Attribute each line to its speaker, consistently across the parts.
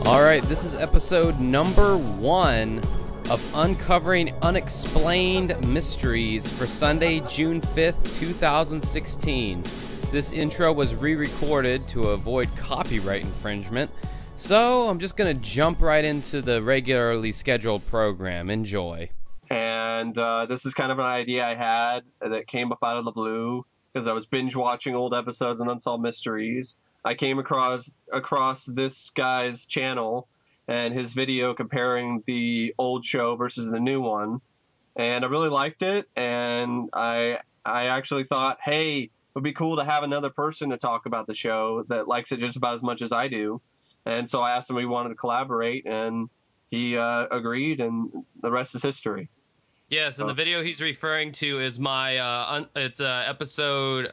Speaker 1: All right, this is episode number 1 of Uncovering Unexplained Mysteries for Sunday, June 5th, 2016. This intro was re-recorded to avoid copyright infringement, so I'm just going to jump right into the regularly scheduled program. Enjoy.
Speaker 2: And this is kind of an idea I had that came up out of the blue because I was binge watching old episodes of Unsolved Mysteries. I came across this guy's channel and his video comparing the old show versus the new one, and I really liked it. And I actually thought, hey, it would be cool to have another person to talk about the show that likes it just about as much as I do. And so I asked him if he wanted to collaborate, and he agreed, and the rest is history.
Speaker 3: Yeah, so the video he's referring to is my episode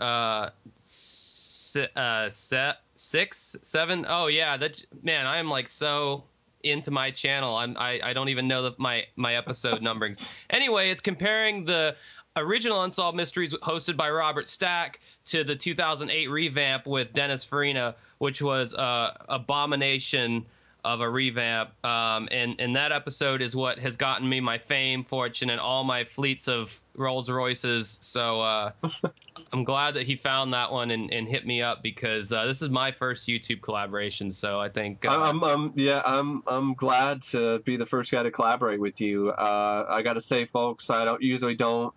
Speaker 3: 6, 7. Oh yeah, that, man, I am like so into my channel. I don't even know my episode numberings. Anyway, it's comparing the original Unsolved Mysteries hosted by Robert Stack to the 2008 revamp with Dennis Farina, which was abomination of a revamp. And that episode is what has gotten me my fame, fortune, and all my fleets of Rolls Royces. So I'm glad that he found that one and hit me up, because this is my first YouTube collaboration. So I think
Speaker 2: I'm glad to be the first guy to collaborate with you. I got to say, folks, I usually don't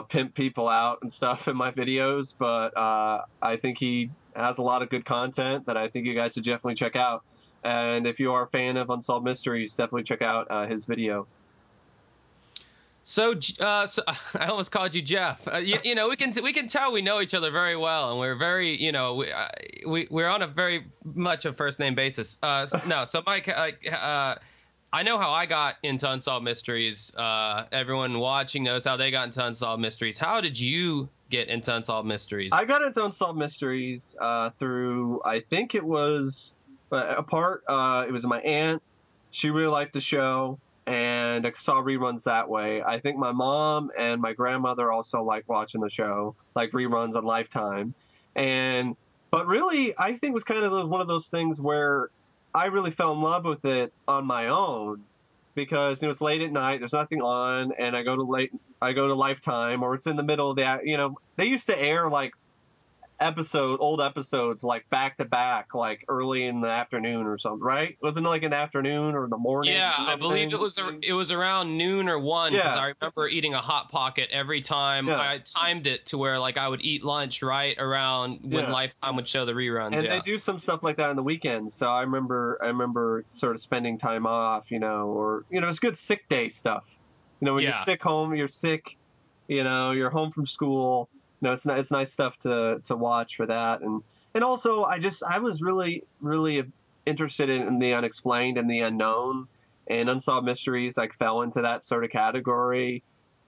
Speaker 2: pimp people out and stuff in my videos, but I think he has a lot of good content that I think you guys should definitely check out. And if you are a fan of Unsolved Mysteries, definitely check out his video.
Speaker 3: So I almost called you Jeff. We can tell we know each other very well, and we're very, we're on a very much a first name basis. So Mike, I know how I got into Unsolved Mysteries. Everyone watching knows how they got into Unsolved Mysteries. How did you get into Unsolved Mysteries?
Speaker 2: I got into Unsolved Mysteries through, I think it was it was my aunt. She really liked the show, and I saw reruns that way. I think my mom and my grandmother also liked watching the show, like reruns on Lifetime. But really, I think it was kind of one of those things where I really fell in love with it on my own, because it's late at night, there's nothing on, and I go to Lifetime, or it's in the middle of the, they used to air like old episodes like back to back, like early in the afternoon or something, right? Wasn't it like in the afternoon or in the morning?
Speaker 3: Yeah, I believe it was around noon or 1, because I remember eating a Hot Pocket every time. Yeah. I timed it to where like I would eat lunch right around when Lifetime would show the reruns.
Speaker 2: And they do some stuff like that on the weekends. So I remember sort of spending time off, or it's good sick day stuff. When you're sick home, you're sick, you're home from school. It's nice stuff to watch for that. And also I was really, really interested in the unexplained and the unknown, and Unsolved Mysteries like fell into that sort of category.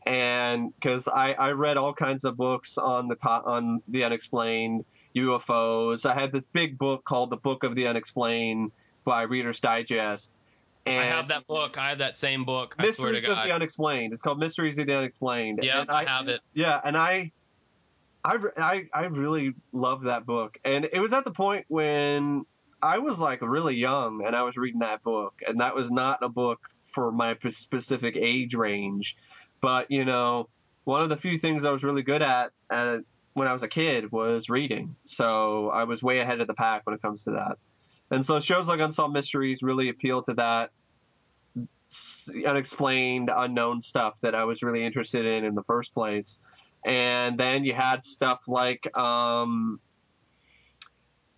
Speaker 2: And because I read all kinds of books on the unexplained, UFOs. I had this big book called The Book of the Unexplained by Reader's Digest. And
Speaker 3: I have that book. I have that same book.
Speaker 2: Mysteries
Speaker 3: I swear to God.
Speaker 2: of the Unexplained. It's called Mysteries of the Unexplained.
Speaker 3: Yeah, I have it.
Speaker 2: Yeah, and I really loved that book. And it was at the point when I was like really young and I was reading that book, and that was not a book for my specific age range. But, one of the few things I was really good at when I was a kid was reading. So I was way ahead of the pack when it comes to that. And so shows like Unsolved Mysteries really appeal to that unexplained, unknown stuff that I was really interested in the first place. And then you had stuff like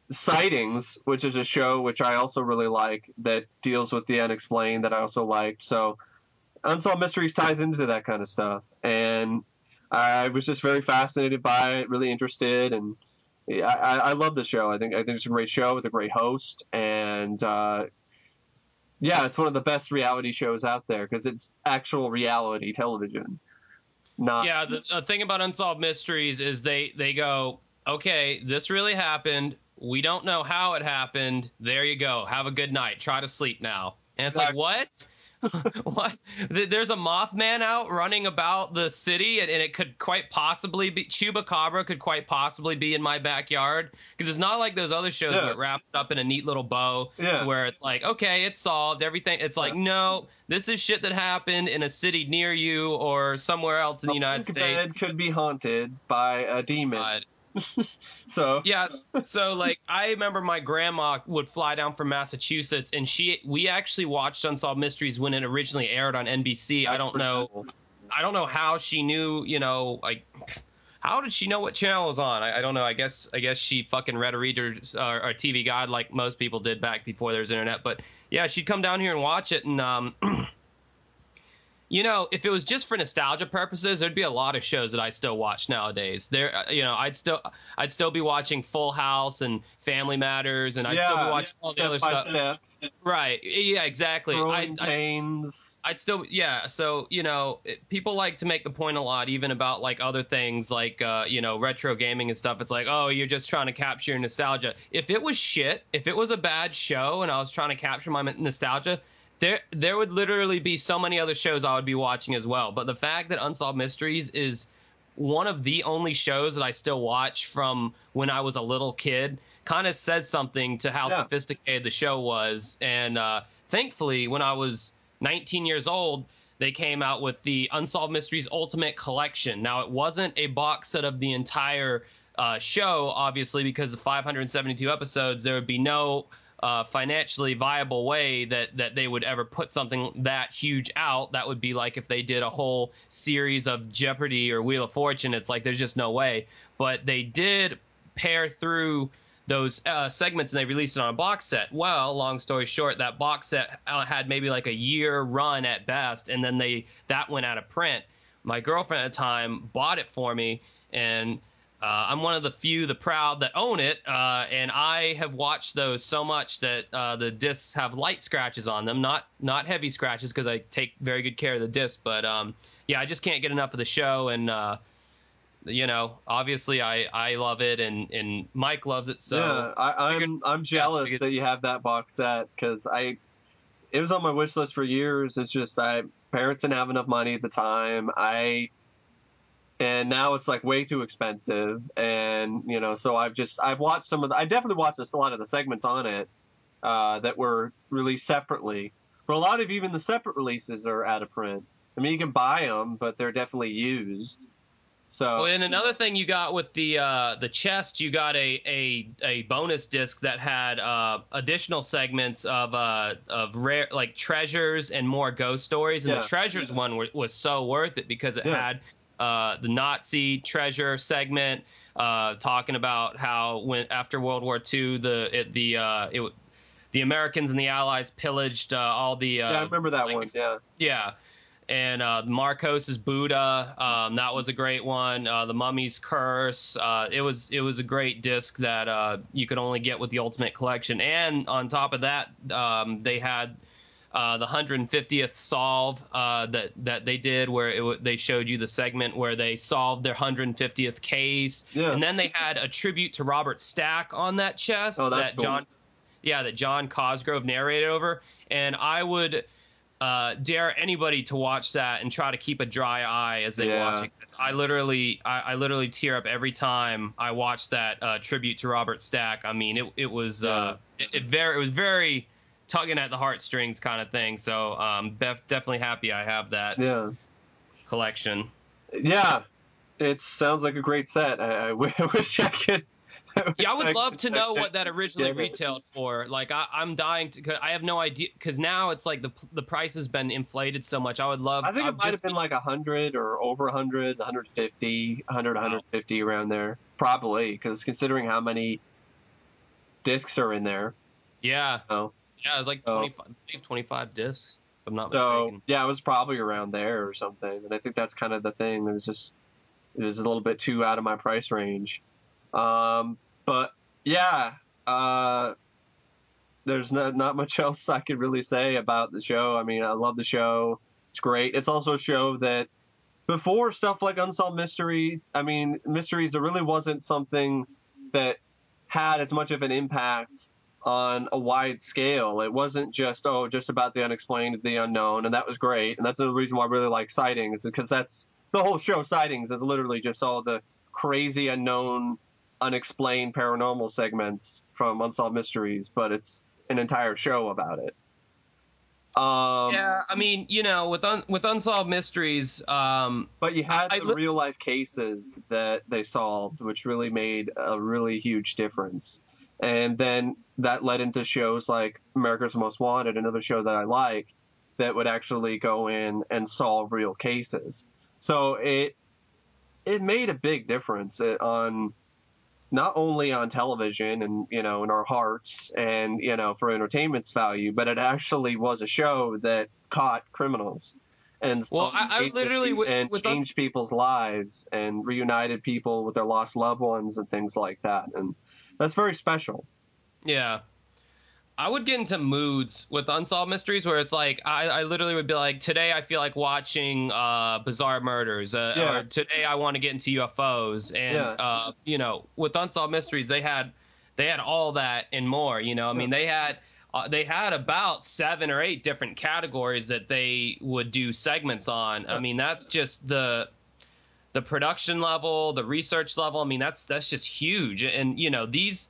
Speaker 2: Sightings, which is a show which I also really like, that deals with the unexplained, that I also liked. So Unsolved Mysteries ties into that kind of stuff. And I was just very fascinated by it, really interested. And I love the show. I think it's a great show with a great host. And it's one of the best reality shows out there, because it's actual reality television.
Speaker 3: The thing about Unsolved Mysteries is they go, okay, this really happened. We don't know how it happened. There you go. Have a good night. Try to sleep now. And it's like, what? What? There's a Mothman out running about the city, and it could quite possibly be Chupacabra could quite possibly be in my backyard, because it's not like those other shows where it wraps up in a neat little bow to where it's like, okay, it's solved, everything. It's like, no, this is shit that happened in a city near you or somewhere else in the United States.
Speaker 2: Bed could be haunted by a demon. So
Speaker 3: so like I remember my grandma would fly down from Massachusetts, and we actually watched Unsolved Mysteries when it originally aired on NBC. I don't know how she knew, like how did she know what channel was on? I don't know. I guess she fucking read a reader's or a TV guide like most people did back before there was internet. But yeah, she'd come down here and watch it, and if it was just for nostalgia purposes, there'd be a lot of shows that I still watch nowadays. I'd still be watching Full House and Family Matters, and I'd still be watching all the other stuff. Step. Right. Yeah, exactly. I'd still, yeah. So, people like to make the point a lot, even about like other things like, retro gaming and stuff. It's like, oh, you're just trying to capture your nostalgia. If it was shit, if it was a bad show and I was trying to capture my nostalgia, there would literally be so many other shows I would be watching as well. But the fact that Unsolved Mysteries is one of the only shows that I still watch from when I was a little kid kind of says something to how sophisticated the show was. And thankfully, when I was 19 years old, they came out with the Unsolved Mysteries Ultimate Collection. Now, it wasn't a box set of the entire show, obviously, because of 572 episodes, there would be no financially viable way that they would ever put something that huge out. That would be like if they did a whole series of Jeopardy or Wheel of Fortune. It's like there's just no way. But they did pare through those segments, and they released it on a box set. Well, long story short, that box set had maybe like a year run at best, and then that went out of print. My girlfriend at the time bought it for me, and I'm one of the few, the proud, that own it, and I have watched those so much that the discs have light scratches on them, not heavy scratches, because I take very good care of the disc. But yeah, I just can't get enough of the show, and obviously I love it, and Mike loves it. So
Speaker 2: yeah, I'm jealous that you have that box set, because it was on my wish list for years. It's just parents didn't have enough money at the time. And now it's like way too expensive, and so I've watched I definitely watched a lot of the segments on it that were released separately. But a lot of even the separate releases are out of print. I mean, you can buy them, but they're definitely used. So,
Speaker 3: and another thing you got with the chest, you got a bonus disc that had additional segments of rare, like treasures and more ghost stories, and the treasures one was so worth it because it had the Nazi treasure segment, talking about how after World War II the Americans and the Allies pillaged all the.
Speaker 2: I remember that one. Yeah.
Speaker 3: Yeah, and Marcos's Buddha, that was a great one. The Mummy's Curse. It was a great disc that you could only get with the Ultimate Collection, and on top of that, they had. The 150th solve that they did, where they showed you the segment where they solved their 150th case, and then they had a tribute to Robert Stack on that chest.
Speaker 2: Oh, that's cool.
Speaker 3: that John Cosgrove narrated over, and I would dare anybody to watch that and try to keep a dry eye as they watch it. I literally tear up every time I watch that tribute to Robert Stack. I mean, it was very tugging at the heartstrings kind of thing. So definitely happy I have that collection.
Speaker 2: Yeah, it sounds like a great set. I wish I could.
Speaker 3: I would love to know what that originally retailed for. Like I'm dying to. Cause I have no idea, because now it's like the price has been inflated so much. I think
Speaker 2: it might have been like 100 or over 100, 150, 150 around there, probably, because considering how many discs are in there.
Speaker 3: Yeah. Yeah, it was like 25 discs, if I'm not mistaken.
Speaker 2: Yeah, it was probably around there or something. And I think that's kind of the thing. It was a little bit too out of my price range. But yeah, there's not much else I could really say about the show. I mean, I love the show. It's great. It's also a show that before stuff like Unsolved Mysteries, Mysteries, there really wasn't something that had as much of an impact on a wide scale. It wasn't just about the unexplained, the unknown, and that was great. And that's the reason why I really like Sightings, because that's the whole show. Sightings is literally just all the crazy, unknown, unexplained paranormal segments from Unsolved Mysteries, but it's an entire show about it.
Speaker 3: Yeah, I mean, with Unsolved Mysteries,
Speaker 2: but you had the real life cases that they solved, which really made a really huge difference. And then that led into shows like America's Most Wanted, another show that I like, that would actually go in and solve real cases. So it made a big difference on not only on television and, in our hearts and, for entertainment's value, but it actually was a show that caught criminals and
Speaker 3: I literally
Speaker 2: changed people's lives and reunited people with their lost loved ones and things like that. And that's very special.
Speaker 3: Yeah. I would get into moods with Unsolved Mysteries where it's like I literally would be like, today I feel like watching Bizarre Murders, or today I want to get into UFOs, and with Unsolved Mysteries they had all that and more. I mean, they had about 7 or 8 different categories that they would do segments on. I mean, that's just the production level, the research level. I mean, that's just huge. And these,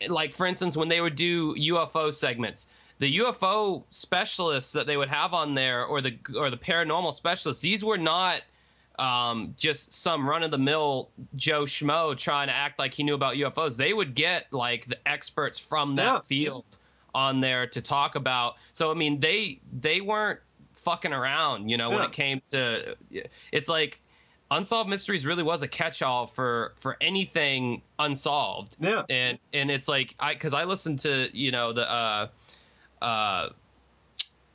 Speaker 3: like for instance, when they would do UFO segments, the UFO specialists that they would have on there, or the paranormal specialists, these were not just some run-of-the-mill Joe Schmo trying to act like he knew about UFOs. They would get like the experts from that field on there to talk about. So I mean, they weren't fucking around, when it came to, it's like Unsolved Mysteries really was a catch-all for anything unsolved.
Speaker 2: Yeah.
Speaker 3: And it's like, because I listened to,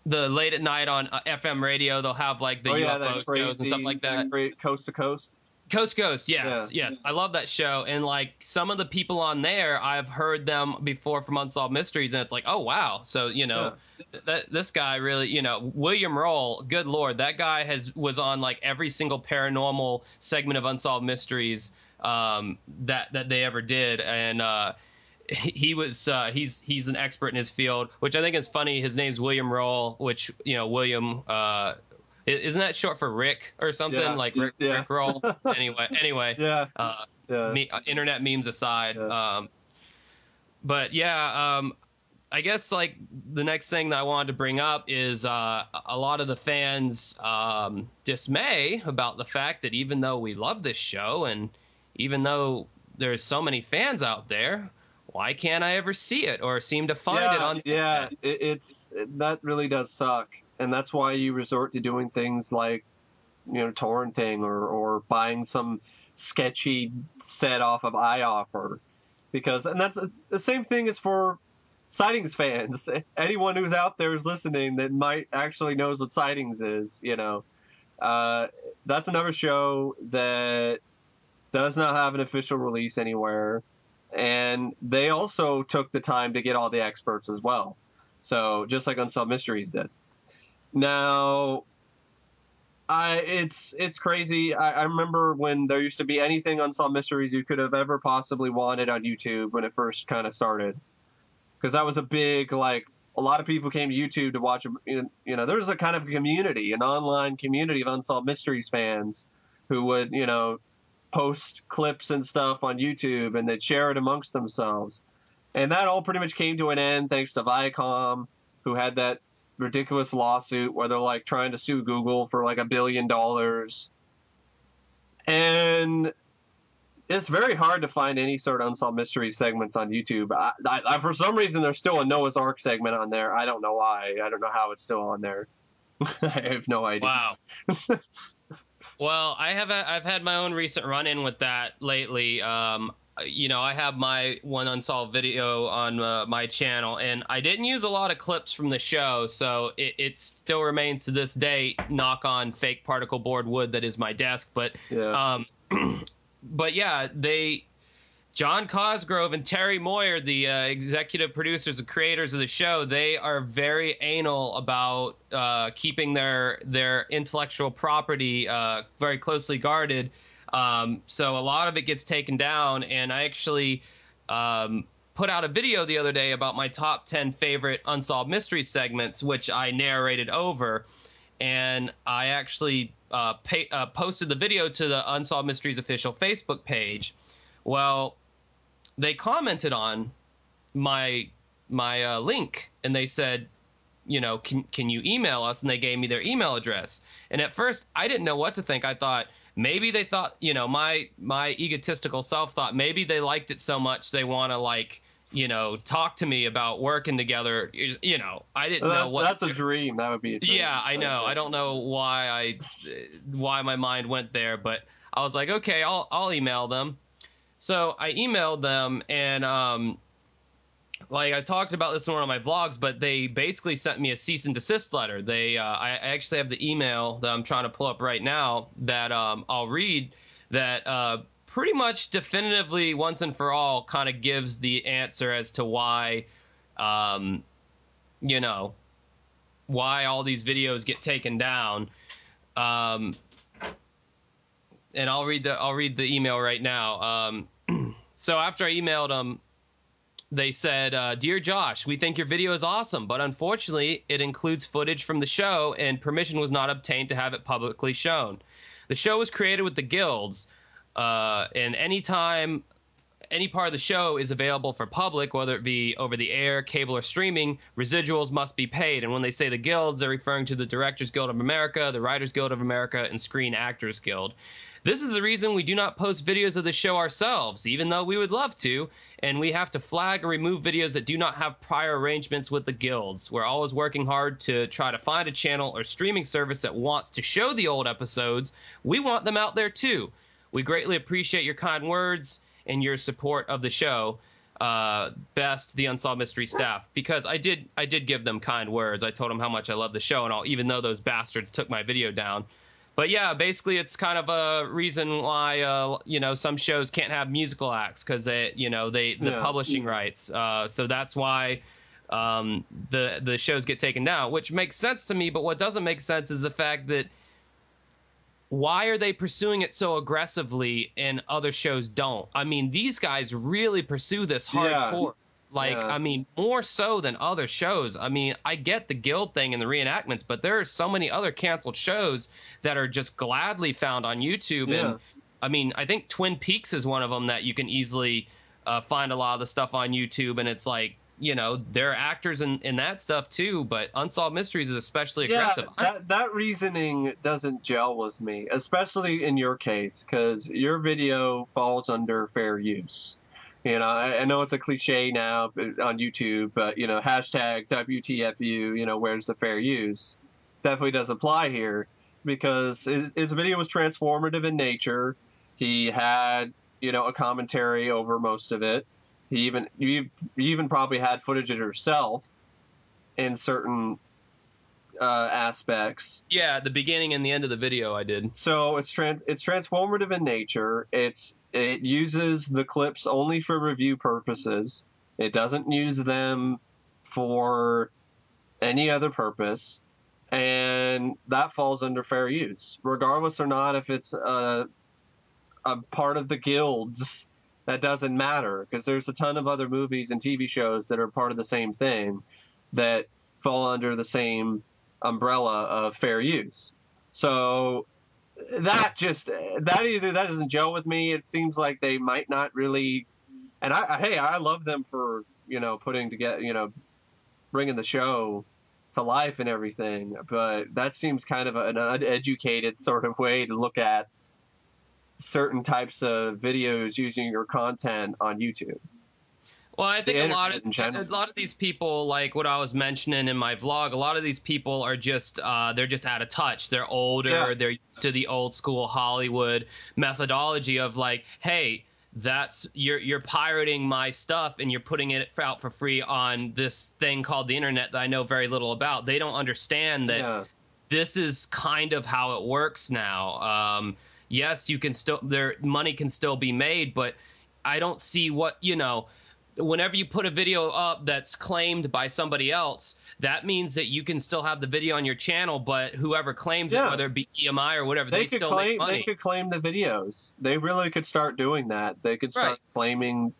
Speaker 3: the late at night on FM radio, they'll have like the UFO shows and stuff like that.
Speaker 2: Great Coast to Coast.
Speaker 3: Coast to Coast, yes. I love that show. And like some of the people on there, I've heard them before from Unsolved Mysteries, and it's like, oh wow. So this guy really, William Roll, good lord, that guy was on like every single paranormal segment of Unsolved Mysteries that they ever did, and he's an expert in his field, which I think is funny. His name's William Roll, which William. Isn't that short for Rick or something?
Speaker 2: Yeah.
Speaker 3: Like Rick Roll? Anyway. Internet memes aside.
Speaker 2: Yeah.
Speaker 3: But yeah, I guess like the next thing that I wanted to bring up is a lot of the fans' dismay about the fact that even though we love this show and even though there's so many fans out there, why can't I ever see it or seem to find it on?
Speaker 2: Yeah, that really does suck. And that's why you resort to doing things like, torrenting or buying some sketchy set off of iOffer. And that's the same thing as for Sightings fans. Anyone who's out there is listening that might actually knows what Sightings is, that's another show that does not have an official release anywhere. And they also took the time to get all the experts as well. So just like Unsolved Mysteries did. Now, it's crazy. I remember when there used to be anything Unsolved Mysteries you could have ever possibly wanted on YouTube when it first kind of started. Because that was a big, like, a lot of people came to YouTube to watch, there was a kind of community, an online community of Unsolved Mysteries fans who would, post clips and stuff on YouTube and they'd share it amongst themselves. And that all pretty much came to an end thanks to Viacom, who had that ridiculous lawsuit where they're like trying to sue Google for like $1 billion. And it's very hard to find any sort of Unsolved Mysteries segments on YouTube. I for some reason, there's still a Noah's Ark segment on there. I don't know why. I don't know how it's still on there. I have no idea.
Speaker 3: Wow. Well, I've had my own recent run-in with that lately. I have my one unsolved video on my channel, and I didn't use a lot of clips from the show, so it still remains to this day, knock on fake particle board wood that is my desk. But John Cosgrove and Terry Moyer, the executive producers and creators of the show, they are very anal about keeping their intellectual property very closely guarded. So a lot of it gets taken down, and I actually put out a video the other day about my top 10 favorite Unsolved Mysteries segments, which I narrated over. And I actually posted the video to the Unsolved Mysteries official Facebook page. Well, they commented on my link, and they said, you know, can you email us? And they gave me their email address. And at first, I didn't know what to think. I thought maybe they thought, you know, my egotistical self thought maybe they liked it so much they want to, like, you know, talk to me about working together. You know, I didn't know what.
Speaker 2: That's a dream. That would be a dream.
Speaker 3: Yeah, I know. I don't know why my mind went there, but I was like, okay, I'll email them. So I emailed them, and like I talked about this in one of my vlogs, but they basically sent me a cease and desist letter. I actually have the email that I'm trying to pull up right now that I'll read, that pretty much definitively once and for all kind of gives the answer as to why, you know, why all these videos get taken down. And I'll read the email right now. So after I emailed them, they said, Dear Josh, we think your video is awesome, but unfortunately it includes footage from the show and permission was not obtained to have it publicly shown. The show was created with the guilds, and anytime any part of the show is available for public, whether it be over the air, cable, or streaming, residuals must be paid. And when they say the guilds, they're referring to the Directors Guild of America, the Writers Guild of America, and Screen Actors Guild. This is the reason we do not post videos of the show ourselves, even though we would love to, and we have to flag or remove videos that do not have prior arrangements with the guilds. We're always working hard to try to find a channel or streaming service that wants to show the old episodes. We want them out there too. We greatly appreciate your kind words and your support of the show. Best, the Unsolved Mystery staff. Because I did give them kind words. I told them how much I love the show and all, even though those bastards took my video down. But yeah, basically it's kind of a reason why, you know, some shows can't have musical acts because the publishing rights. So that's why the shows get taken down, which makes sense to me. But what doesn't make sense is the fact that why are they pursuing it so aggressively and other shows don't? I mean, these guys really pursue this hardcore. I mean, more so than other shows. I mean, I get the guild thing and the reenactments, but there are so many other canceled shows that are just gladly found on YouTube. Yeah. And I mean, I think Twin Peaks is one of them that you can easily find a lot of the stuff on YouTube. And it's like, you know, there are actors in that stuff too, but Unsolved Mysteries is especially aggressive.
Speaker 2: That reasoning doesn't gel with me, especially in your case, because your video falls under fair use. You know, I know it's a cliche now on YouTube, but, you know, hashtag WTFU, you know, where's the fair use? Definitely does apply here because his video was transformative in nature. He had, you know, a commentary over most of it. You even probably had footage of yourself in certain aspects.
Speaker 3: Yeah, the beginning and the end of the video I did.
Speaker 2: So it's transformative in nature. It uses the clips only for review purposes. It doesn't use them for any other purpose, and that falls under fair use, regardless or not if it's a part of the guilds. That doesn't matter because there's a ton of other movies and TV shows that are part of the same thing that fall under the same umbrella of fair use. So that doesn't gel with me. It seems like they might not really. And I love them for, you know, putting together, you know, bringing the show to life and everything. But that seems kind of an uneducated sort of way to look at certain types of videos using your content on YouTube.
Speaker 3: Well, I think a lot of these people, like what I was mentioning in my vlog, a lot of these people are just they're just out of touch. They're older. Yeah. They're used to the old school Hollywood methodology of like, hey, that's you're pirating my stuff and you're putting it out for free on this thing called the internet that I know very little about. They don't understand that this is kind of how it works now. Yes, you can still money can still be made, but I don't see what, you know, whenever you put a video up that's claimed by somebody else, that means that you can still have the video on your channel, but whoever claims it, whether it be EMI or whatever, they still make money.
Speaker 2: They could claim the videos. They really could start doing that. They could start claiming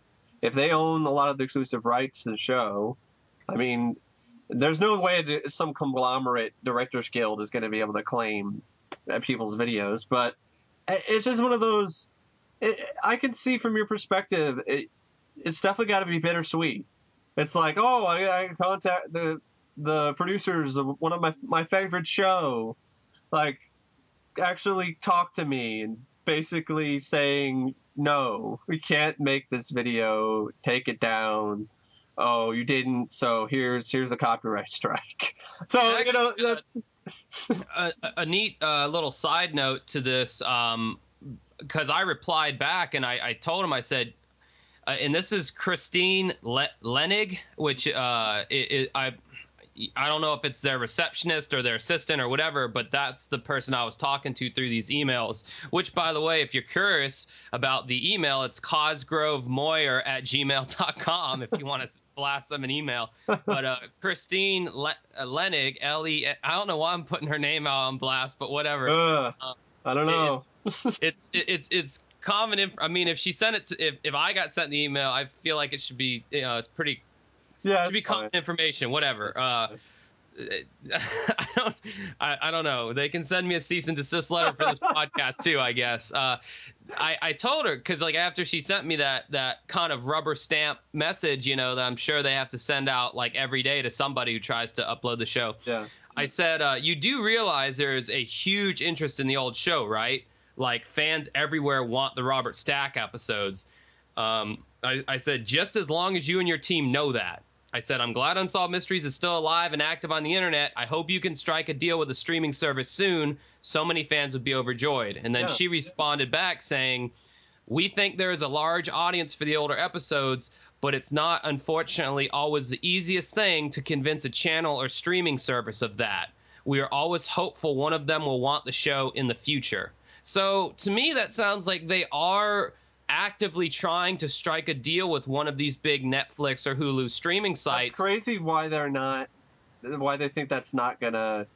Speaker 2: if they own a lot of the exclusive rights to the show, I mean, there's no way that some conglomerate Directors Guild is going to be able to claim people's videos. But it's just one of those. I can see from your perspective, it's definitely got to be bittersweet. It's like, oh, I contact the producers of one of my favorite show, like, actually talk to me and basically saying, no, we can't make this video, take it down. Oh, you didn't, so here's a copyright strike. So, actually, that's
Speaker 3: a neat little side note to this, because I replied back and I told him, I said, and this is Christine Lenig, which I don't know if it's their receptionist or their assistant or whatever, but that's the person I was talking to through these emails, which, by the way, if you're curious about the email, it's cosgrovemoyer@gmail.com if you want to blast them an email. But Christine Lenig, L-E, I don't know why I'm putting her name out on blast, but whatever.
Speaker 2: I don't know.
Speaker 3: It's common. I mean, if she sent it to, if I got sent the email, I feel like it should be, it's pretty. Yeah, it should be common information, whatever. I don't know. They can send me a cease and desist letter for this podcast too, I guess. I told her, because like after she sent me that kind of rubber stamp message, that I'm sure they have to send out like every day to somebody who tries to upload the show.
Speaker 2: Yeah.
Speaker 3: I said, you do realize there's a huge interest in the old show, right? Like fans everywhere want the Robert Stack episodes. I said, just as long as you and your team know that. I said, I'm glad Unsolved Mysteries is still alive and active on the internet. I hope you can strike a deal with a streaming service soon. So many fans would be overjoyed. And then she responded back saying, we think there is a large audience for the older episodes, but it's not, unfortunately, always the easiest thing to convince a channel or streaming service of that. We are always hopeful one of them will want the show in the future. So to me, that sounds like they are actively trying to strike a deal with one of these big Netflix or Hulu streaming sites.
Speaker 2: That's crazy why they think that's not gonna.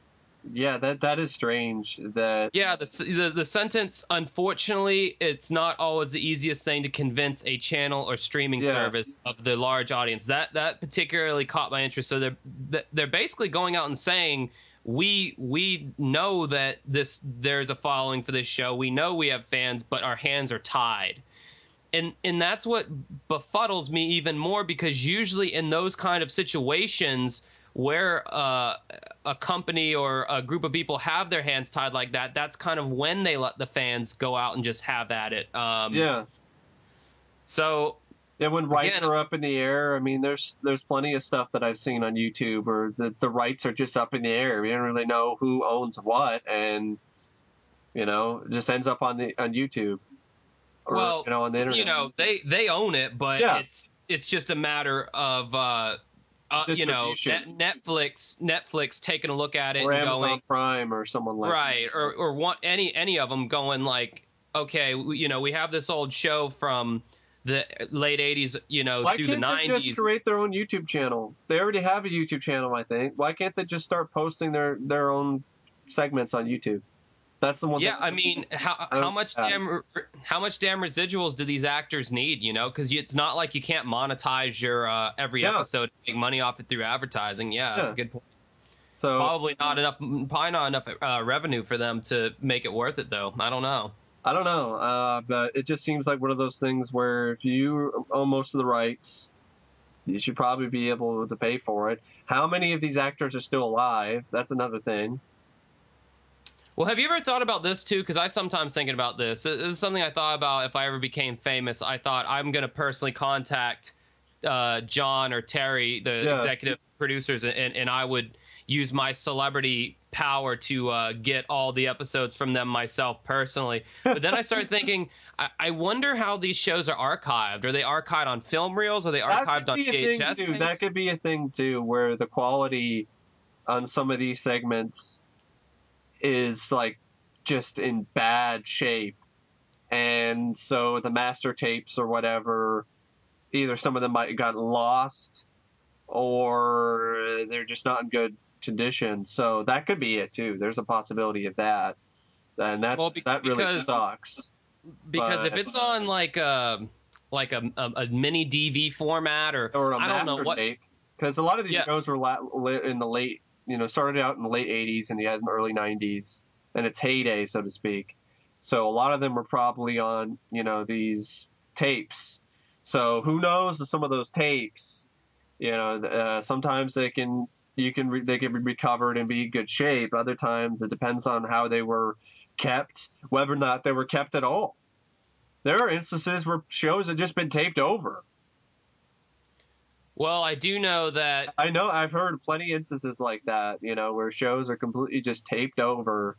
Speaker 2: Yeah, that is strange.
Speaker 3: The sentence, unfortunately, it's not always the easiest thing to convince a channel or streaming service of the large audience. That particularly caught my interest. So they're basically going out and saying, we know that there's a following for this show. We know we have fans, but our hands are tied. And that's what befuddles me even more, because usually in those kind of situations where a company or a group of people have their hands tied like that, that's kind of when they let the fans go out and just have at it. So
Speaker 2: when rights are up in the air, I mean, there's plenty of stuff that I've seen on YouTube, or the rights are just up in the air. We don't really know who owns what, and it just ends up on YouTube. Or, on the internet.
Speaker 3: They own it, but it's just a matter of Netflix taking a look at it
Speaker 2: or
Speaker 3: and
Speaker 2: Amazon
Speaker 3: going
Speaker 2: Prime or someone like
Speaker 3: that. or want any of them going like, okay, we have this old show from the late 80s,
Speaker 2: Why
Speaker 3: through the 90s.
Speaker 2: Why can't they just create their own YouTube channel? They already have a YouTube channel, I think. Why can't they just start posting their own segments on YouTube? That's the one.
Speaker 3: Yeah, I mean, how much damn residuals do these actors need? Because it's not like you can't monetize your every episode and make money off it through advertising. Yeah, that's a good point. So probably not enough revenue for them to make it worth it, though. I don't know, but it just seems like one of those things where if you own most of the rights, you should probably be able to pay for it. How many of these actors are still alive? That's another thing. Well, have you ever thought about this, too? Because I sometimes thinking about this. This is something I thought about if I ever became famous. I thought I'm going to personally contact John or Terry, the executive producers, and I would use my celebrity power to get all the episodes from them myself personally. But then I started thinking, I wonder how these shows are archived. Are they archived on film reels? Are they archived on VHS tapes?
Speaker 2: That could be a thing, too, where the quality on some of these segments is like just in bad shape, and so the master tapes or whatever, either some of them might have gotten lost or they're just not in good condition. So that could be it too. There's a possibility of that, and that really sucks.
Speaker 3: Because if it's on like like a mini DV format, or
Speaker 2: a
Speaker 3: I don't know
Speaker 2: master
Speaker 3: what.
Speaker 2: tape. Because a lot of these
Speaker 3: Yeah.
Speaker 2: shows were in the late, started out in the late 80s and the early 90s, and its heyday, so to speak. So a lot of them were probably on, these tapes. So who knows some of those tapes, sometimes they can be recovered and be in good shape. Other times it depends on how they were kept, whether or not they were kept at all. There are instances where shows have just been taped over.
Speaker 3: Well, I do know that.
Speaker 2: I know I've heard plenty of instances like that, where shows are completely just taped over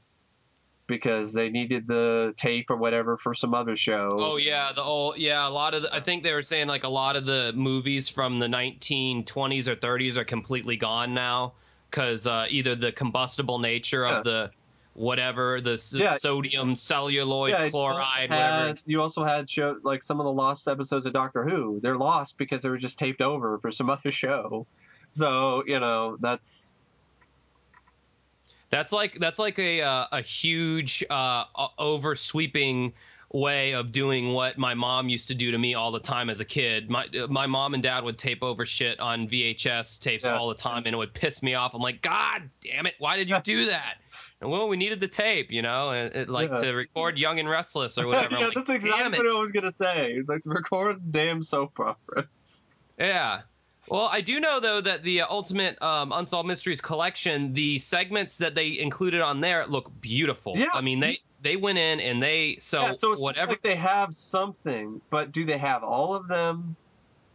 Speaker 2: because they needed the tape or whatever for some other show.
Speaker 3: Oh yeah, a lot of I think they were saying like a lot of the movies from the 1920s or 30s are completely gone now because either the combustible nature of the whatever, the sodium celluloid chloride, whatever.
Speaker 2: You also had like some of the lost episodes of Doctor Who. They're lost because they were just taped over for some other show. So
Speaker 3: that's like a huge oversweeping way of doing what my mom used to do to me all the time as a kid. My mom and dad would tape over shit on VHS tapes all the time, and it would piss me off. I'm like, God damn it, why did you do that? And well, we needed the tape, and to record Young and Restless or whatever.
Speaker 2: Yeah, that's exactly what I was gonna say. It's like to record damn soap operas.
Speaker 3: Yeah. Well, I do know, though, that the Ultimate Unsolved Mysteries collection, the segments that they included on there look beautiful.
Speaker 2: Yeah.
Speaker 3: I mean, they went in and so
Speaker 2: it's
Speaker 3: whatever.
Speaker 2: like they have something, but do they have all of them?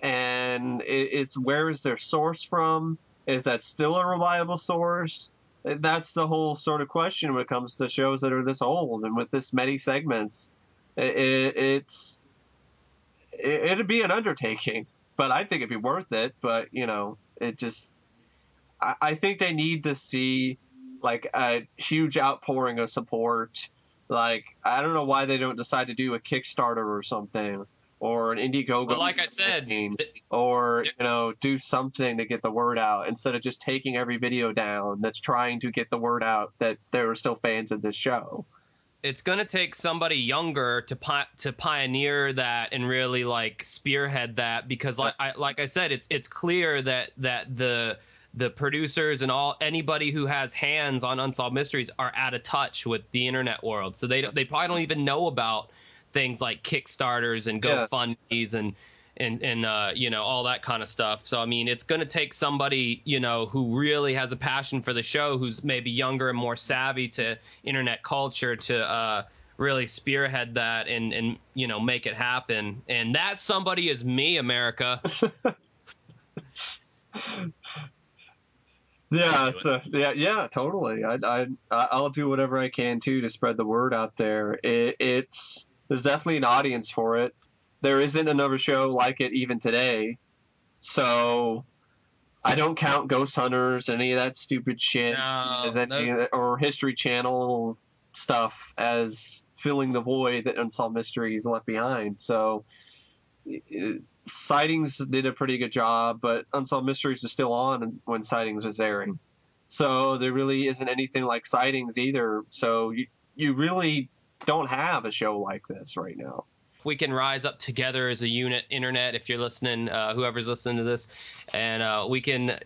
Speaker 2: And it's where is their source from? Is that still a reliable source? That's the whole sort of question when it comes to shows that are this old and with this many segments. It'd be an undertaking. But I think it'd be worth it. But, I think they need to see, like, a huge outpouring of support. Like, I don't know why they don't decide to do a Kickstarter or something, or an Indiegogo.
Speaker 3: But like I said,
Speaker 2: or, do something to get the word out instead of just taking every video down that's trying to get the word out that there are still fans of this show.
Speaker 3: It's going to take somebody younger to pioneer that and really like spearhead that, because like I said, it's clear that the producers and anybody who has hands on Unsolved Mysteries are out of touch with the internet world. So they probably don't even know about things like Kickstarters and GoFundMe's and all that kind of stuff. So, I mean, it's going to take somebody, who really has a passion for the show, who's maybe younger and more savvy to internet culture to really spearhead that and make it happen. And that somebody is me, America.
Speaker 2: Yeah, totally. I'll do whatever I can too to spread the word out there. There's definitely an audience for it. There isn't another show like it even today, so I don't count Ghost Hunters, any of that stupid shit, or History Channel stuff as filling the void that Unsolved Mysteries left behind. So Sightings did a pretty good job, but Unsolved Mysteries is still on when Sightings was airing. So there really isn't anything like Sightings either. So you really don't have a show like this right now.
Speaker 3: If we can rise up together as a unit, internet, if you're listening, whoever's listening to this, and we can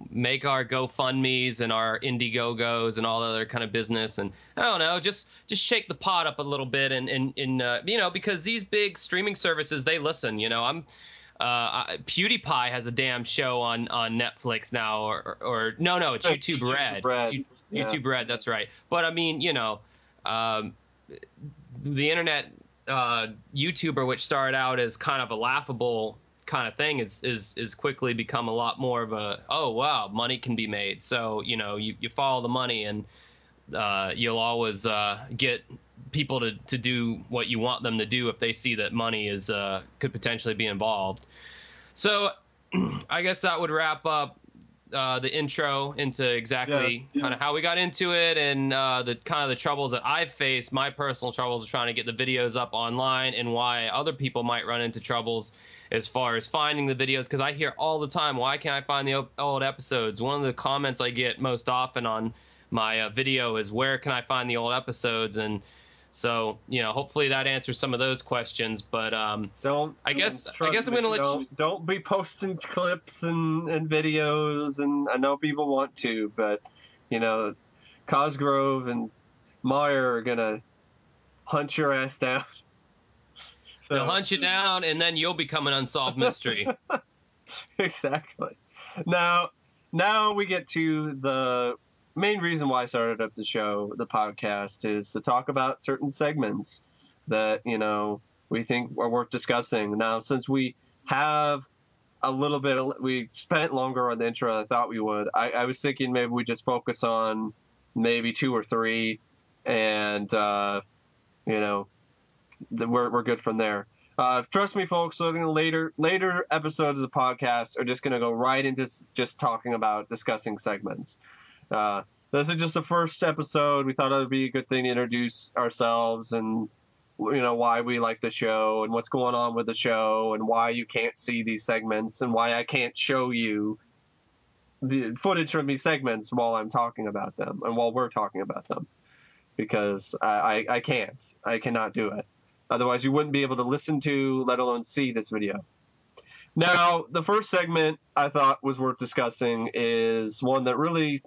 Speaker 3: make our GoFundMe's and our Indiegogos and all other kind of business, and I don't know, just shake the pot up a little bit, and because these big streaming services, they listen. PewDiePie has a damn show on Netflix now, or no, it's YouTube Red. YouTube Red, that's right. But I mean, the internet YouTuber, which started out as kind of a laughable kind of thing, is quickly become a lot more of a, oh wow, money can be made. So you follow the money, and you'll always get people to do what you want them to do if they see that money is could potentially be involved. So I guess that would wrap up the intro into exactly kind of how we got into it, and the kind of the troubles that I've faced, my personal troubles of trying to get the videos up online, and why other people might run into troubles as far as finding the videos, because I hear all the time, why can't I find the old episodes? One of the comments I get most often on my video is, where can I find the old episodes? And So, hopefully that answers some of those questions. But I guess I'm gonna let you.
Speaker 2: Don't be posting clips and videos, and I know people want to, but Cosgrove and Meyer are gonna hunt your ass down. So,
Speaker 3: they'll hunt you down, and then you'll become an unsolved mystery.
Speaker 2: Exactly. Now we get to the main reason why I started up the show, the podcast, is to talk about certain segments that, we think are worth discussing. Now, since we have a little bit, we spent longer on the intro than I thought we would. I was thinking maybe we just focus on maybe 2 or 3, and, we're good from there. Trust me, folks, later episodes of the podcast are just going to go right into just talking about discussing segments. This is just the first episode. We thought it would be a good thing to introduce ourselves and, why we like the show and what's going on with the show and why you can't see these segments and why I can't show you the footage from these segments while I'm talking about them and while we're talking about them, because I can't. I cannot do it. Otherwise, you wouldn't be able to listen to, let alone see this video. Now, the first segment I thought was worth discussing is one that really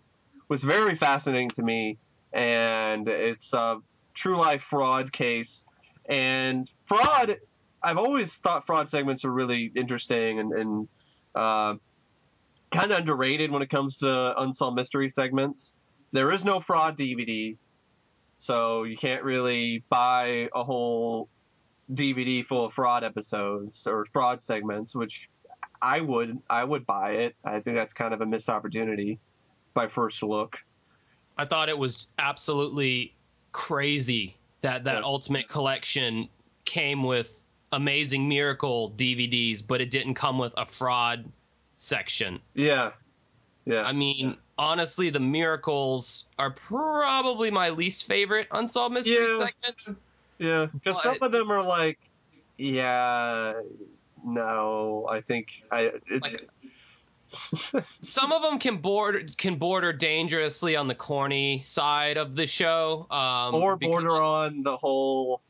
Speaker 2: was very fascinating to me, and it's a true life fraud case. And fraud, I've always thought fraud segments are really interesting and kind of underrated when it comes to Unsolved Mystery segments. There is no fraud DVD, so you can't really buy a whole DVD full of fraud episodes or fraud segments, which I would buy it. I think that's kind of a missed opportunity by first look.
Speaker 3: I thought it was absolutely crazy that Ultimate Collection came with Amazing Miracle DVDs, but it didn't come with a fraud section.
Speaker 2: Yeah.
Speaker 3: I mean, honestly, the Miracles are probably my least favorite Unsolved Mystery segments.
Speaker 2: Yeah, because some of them are like, no, I think it's.
Speaker 3: Some of them can border dangerously on the corny side of the show,
Speaker 2: or border on the whole,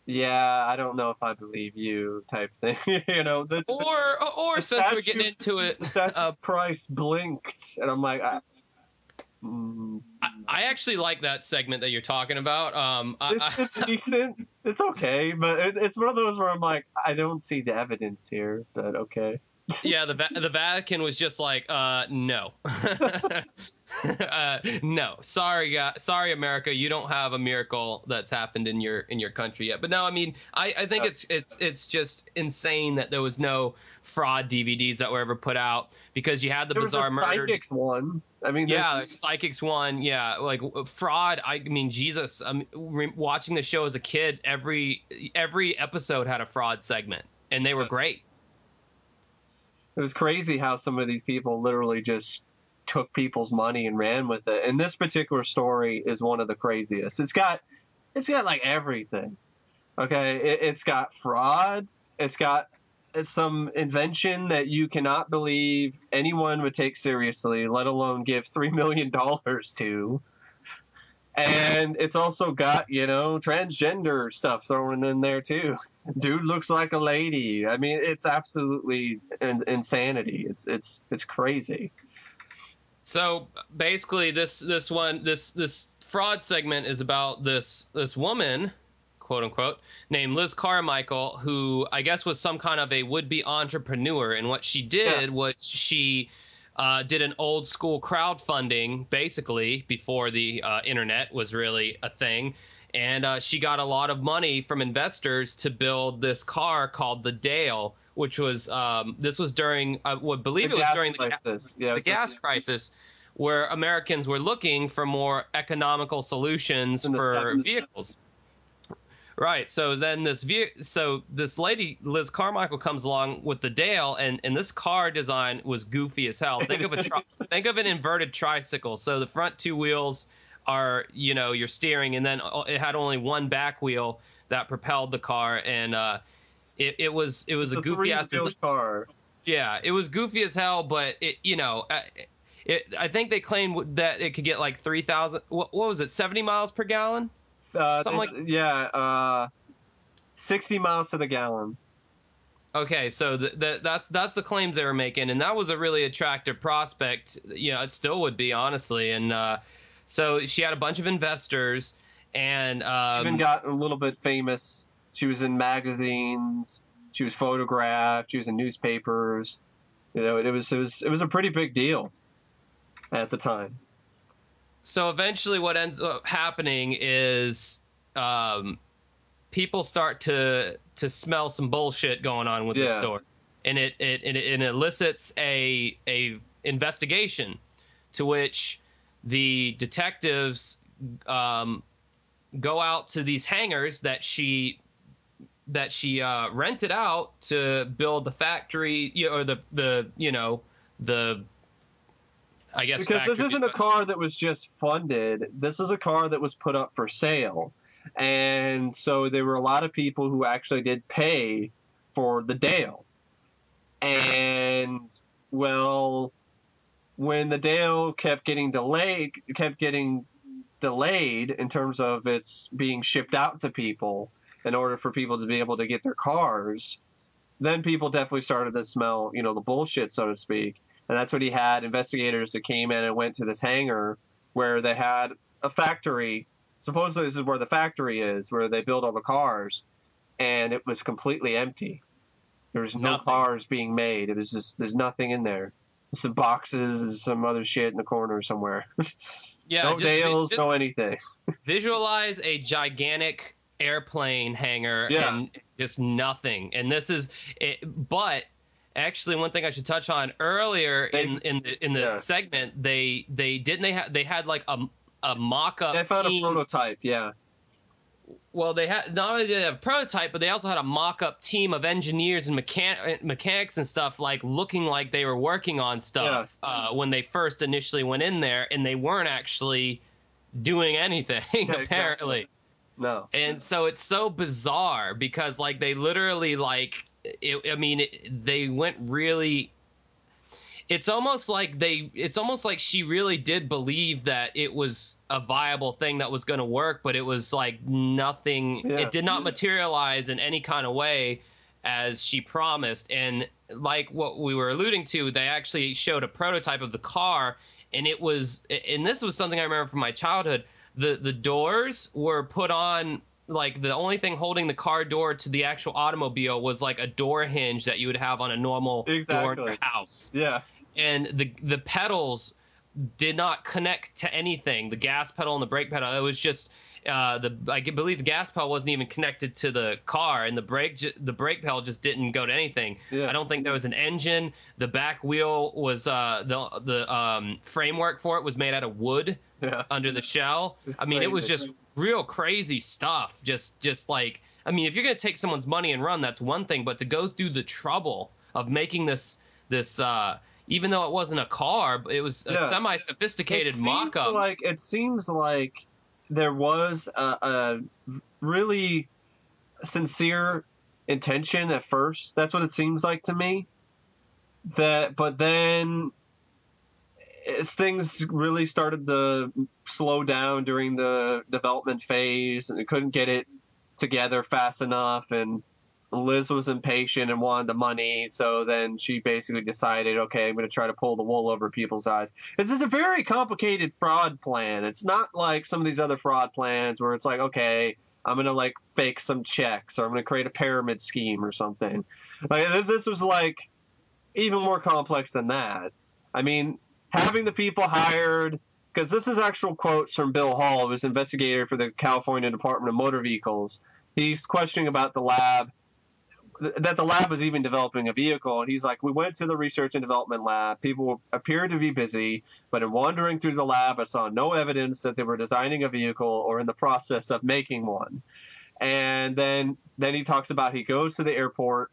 Speaker 2: I don't know if I believe you type thing,
Speaker 3: or since we're getting into it,
Speaker 2: the statue price blinked, and I'm like,
Speaker 3: I actually like that segment that you're talking about.
Speaker 2: It's decent, it's okay, but it's one of those where I'm like, I don't see the evidence here, but okay.
Speaker 3: Yeah, the Vatican was just like, no. No, sorry, America, you don't have a miracle that's happened in your country yet. But no, I mean, I think it's just insane that there was no fraud DVDs that were ever put out, because you had the Bizarre Murder.
Speaker 2: Psychics one. I mean,
Speaker 3: Psychics one. Yeah, like fraud. I mean, Jesus. Watching the show as a kid, every episode had a fraud segment, and they were great.
Speaker 2: It was crazy how some of these people literally just took people's money and ran with it. And this particular story is one of the craziest. It's got like everything. Okay, it's got fraud. It's some invention that you cannot believe anyone would take seriously, let alone give $3 million to. And it's also got, transgender stuff thrown in there too. Dude looks like a lady. I mean, it's absolutely insanity. It's crazy.
Speaker 3: So basically, this fraud segment is about this woman, quote unquote, named Liz Carmichael, who I guess was some kind of a would-be entrepreneur. And what she did was she did an old school crowdfunding, basically, before the internet was really a thing. And she got a lot of money from investors to build this car called the Dale, which was this was during I would believe it was during the gas crisis, where Americans were looking for more economical solutions for vehicles. Right. So then this lady, Liz Carmichael, comes along with the Dale, and this car design was goofy as hell. Think of an inverted tricycle. So the front two wheels are, your steering, and then it had only one back wheel that propelled the car, and it was a goofy ass
Speaker 2: car.
Speaker 3: Yeah, it was goofy as hell, but I think they claimed that it could get like 3,000. What was it? 70 miles per gallon. Something like.
Speaker 2: Yeah, 60 miles to the gallon.
Speaker 3: Okay, so that's the claims they were making, and that was a really attractive prospect. It still would be, honestly. And so she had a bunch of investors, and
Speaker 2: Even got a little bit famous. She was in magazines. She was photographed. She was in newspapers. It was a pretty big deal at the time.
Speaker 3: So eventually, what ends up happening is people start to smell some bullshit going on with the story, and it elicits a investigation, to which the detectives go out to these hangars that she rented out to build the factory, or the I guess,
Speaker 2: because this isn't a car that was just funded. This is a car that was put up for sale. And so there were a lot of people who actually did pay for the Dale. And, well, when the Dale kept getting delayed in terms of its being shipped out to people in order for people to be able to get their cars, then people definitely started to smell, the bullshit, so to speak. And that's what he had investigators that came in and went to this hangar where they had a factory. Supposedly this is where the factory is, where they build all the cars, and it was completely empty. There was no cars being made. It was just, there's nothing in there. Some boxes and some other shit in the corner somewhere.
Speaker 3: Yeah,
Speaker 2: no Dales, no anything.
Speaker 3: Visualize a gigantic airplane hangar and just nothing. And this is it, but actually, one thing I should touch on earlier in the segment, they had like a mock-up.
Speaker 2: They found
Speaker 3: team.
Speaker 2: a prototype, yeah.
Speaker 3: Well, they had not only did they have a prototype, but they also had a mock-up team of engineers and mechanics and stuff, like looking like they were working on stuff when they first initially went in there, and they weren't actually doing anything apparently.
Speaker 2: Exactly. No.
Speaker 3: And so it's so bizarre because like they literally like. They went really. It's almost like she really did believe that it was a viable thing that was going to work, but it was like nothing. Yeah. It did not materialize in any kind of way as she promised. And like what we were alluding to, they actually showed a prototype of the car, and it was. And this was something I remember from my childhood. The doors were put on. Like the only thing holding the car door to the actual automobile was like a door hinge that you would have on a normal door in your house.
Speaker 2: Yeah.
Speaker 3: And the pedals did not connect to anything. The gas pedal and the brake pedal. It was just I believe the gas pedal wasn't even connected to the car, and the brake pedal just didn't go to anything. Yeah. I don't think there was an engine. The back wheel was the framework for it was made out of wood under the shell. It was just real crazy stuff. Just like, if you're gonna take someone's money and run, that's one thing, but to go through the trouble of making this even though it wasn't a car, it was a semi-sophisticated mock-up.
Speaker 2: It seems like there was a really sincere intention at first. That's what it seems like to me. But then as things really started to slow down during the development phase, and they couldn't get it together fast enough, and Liz was impatient and wanted the money, so then she basically decided, okay, I'm going to try to pull the wool over people's eyes. It's a very complicated fraud plan. It's not like some of these other fraud plans where it's like, okay, I'm going to like fake some checks, or I'm going to create a pyramid scheme or something. Like this was like even more complex than that. Having the people hired, because this is actual quotes from Bill Hall, who was investigator for the California Department of Motor Vehicles. He's questioning about the lab, that the lab was even developing a vehicle. And he's like, we went to the research and development lab. People appeared to be busy, but in wandering through the lab, I saw no evidence that they were designing a vehicle or in the process of making one. And then he talks about he goes to the airport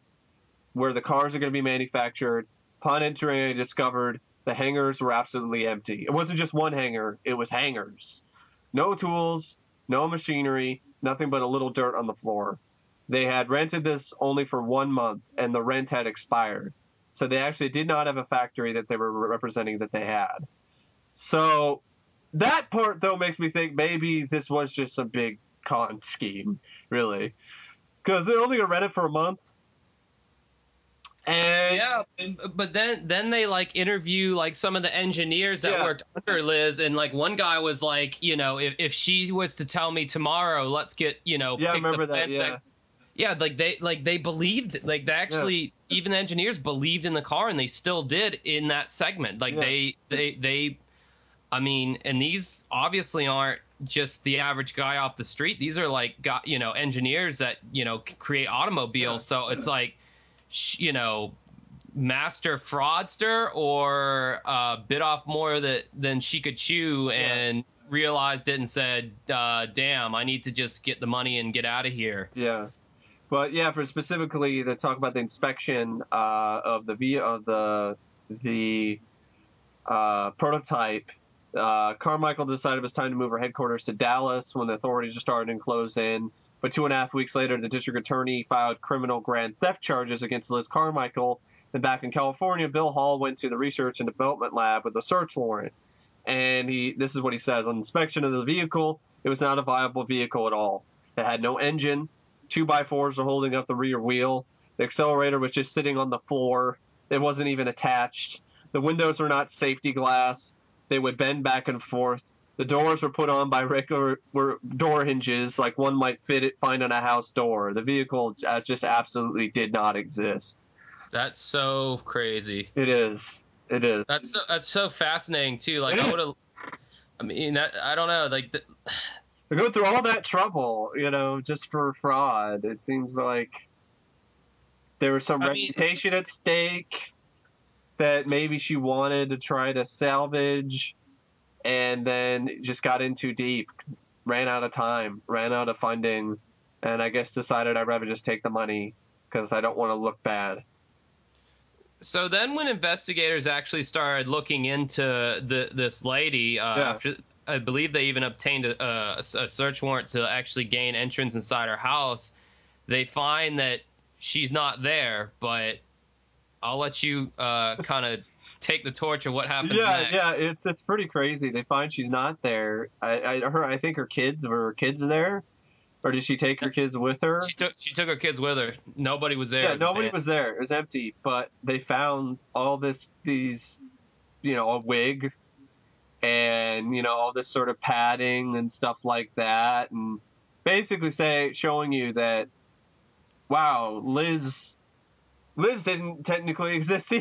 Speaker 2: where the cars are going to be manufactured. Upon entering, I discovered the hangars were absolutely empty. It wasn't just one hangar, it was hangars. No tools, no machinery, nothing but a little dirt on the floor. They had rented this only for 1 month, and the rent had expired. So they actually did not have a factory that they were representing that they had. So that part, though, makes me think maybe this was just some big con scheme, really, because they're only gonna rent it for a month. And
Speaker 3: yeah, but then they like interview like some of the engineers that worked under Liz, and like one guy was like, if she was to tell me tomorrow, let's get
Speaker 2: I remember that.
Speaker 3: Yeah, like they believed, like they actually, even the engineers believed in the car, and they still did in that segment. Like they I mean, and these obviously aren't just the average guy off the street. These are like engineers that create automobiles. So it's like, master fraudster, or bit off more than she could chew, and realized it and said, damn, I need to just get the money and get out of here.
Speaker 2: Yeah. But yeah, for specifically to talk about the inspection of the prototype, Carmichael decided it was time to move her headquarters to Dallas when the authorities were starting to close in. But 2.5 weeks later, the district attorney filed criminal grand theft charges against Liz Carmichael. And back in California, Bill Hall went to the research and development lab with a search warrant. And this is what he says. On inspection of the vehicle, it was not a viable vehicle at all. It had no engine. 2x4s were holding up the rear wheel. The accelerator was just sitting on the floor. It wasn't even attached. The windows were not safety glass. They would bend back and forth. The doors were put on by regular door hinges, like one might find on a house door. The vehicle just absolutely did not exist.
Speaker 3: That's so crazy.
Speaker 2: It is.
Speaker 3: That's so fascinating too. Like I don't know. Like
Speaker 2: they go through all that trouble, just for fraud. It seems like there was some reputation at stake that maybe she wanted to try to salvage, and then just got in too deep, ran out of time, ran out of funding, and I guess decided I'd rather just take the money because I don't want to look bad.
Speaker 3: So then when investigators actually started looking into this lady, after, I believe they even obtained a search warrant to actually gain entrance inside her house, they find that she's not there, but I'll let you kind of take the torch of what happens next.
Speaker 2: Yeah, it's pretty crazy. They find she's not there. I think her kids there, or did she take her kids with her?
Speaker 3: She took her kids with her. Nobody was there.
Speaker 2: Yeah, nobody was there. It was empty. But they found all these, a wig, and all this sort of padding and stuff like that, and basically showing you that, wow, Liz didn't technically exist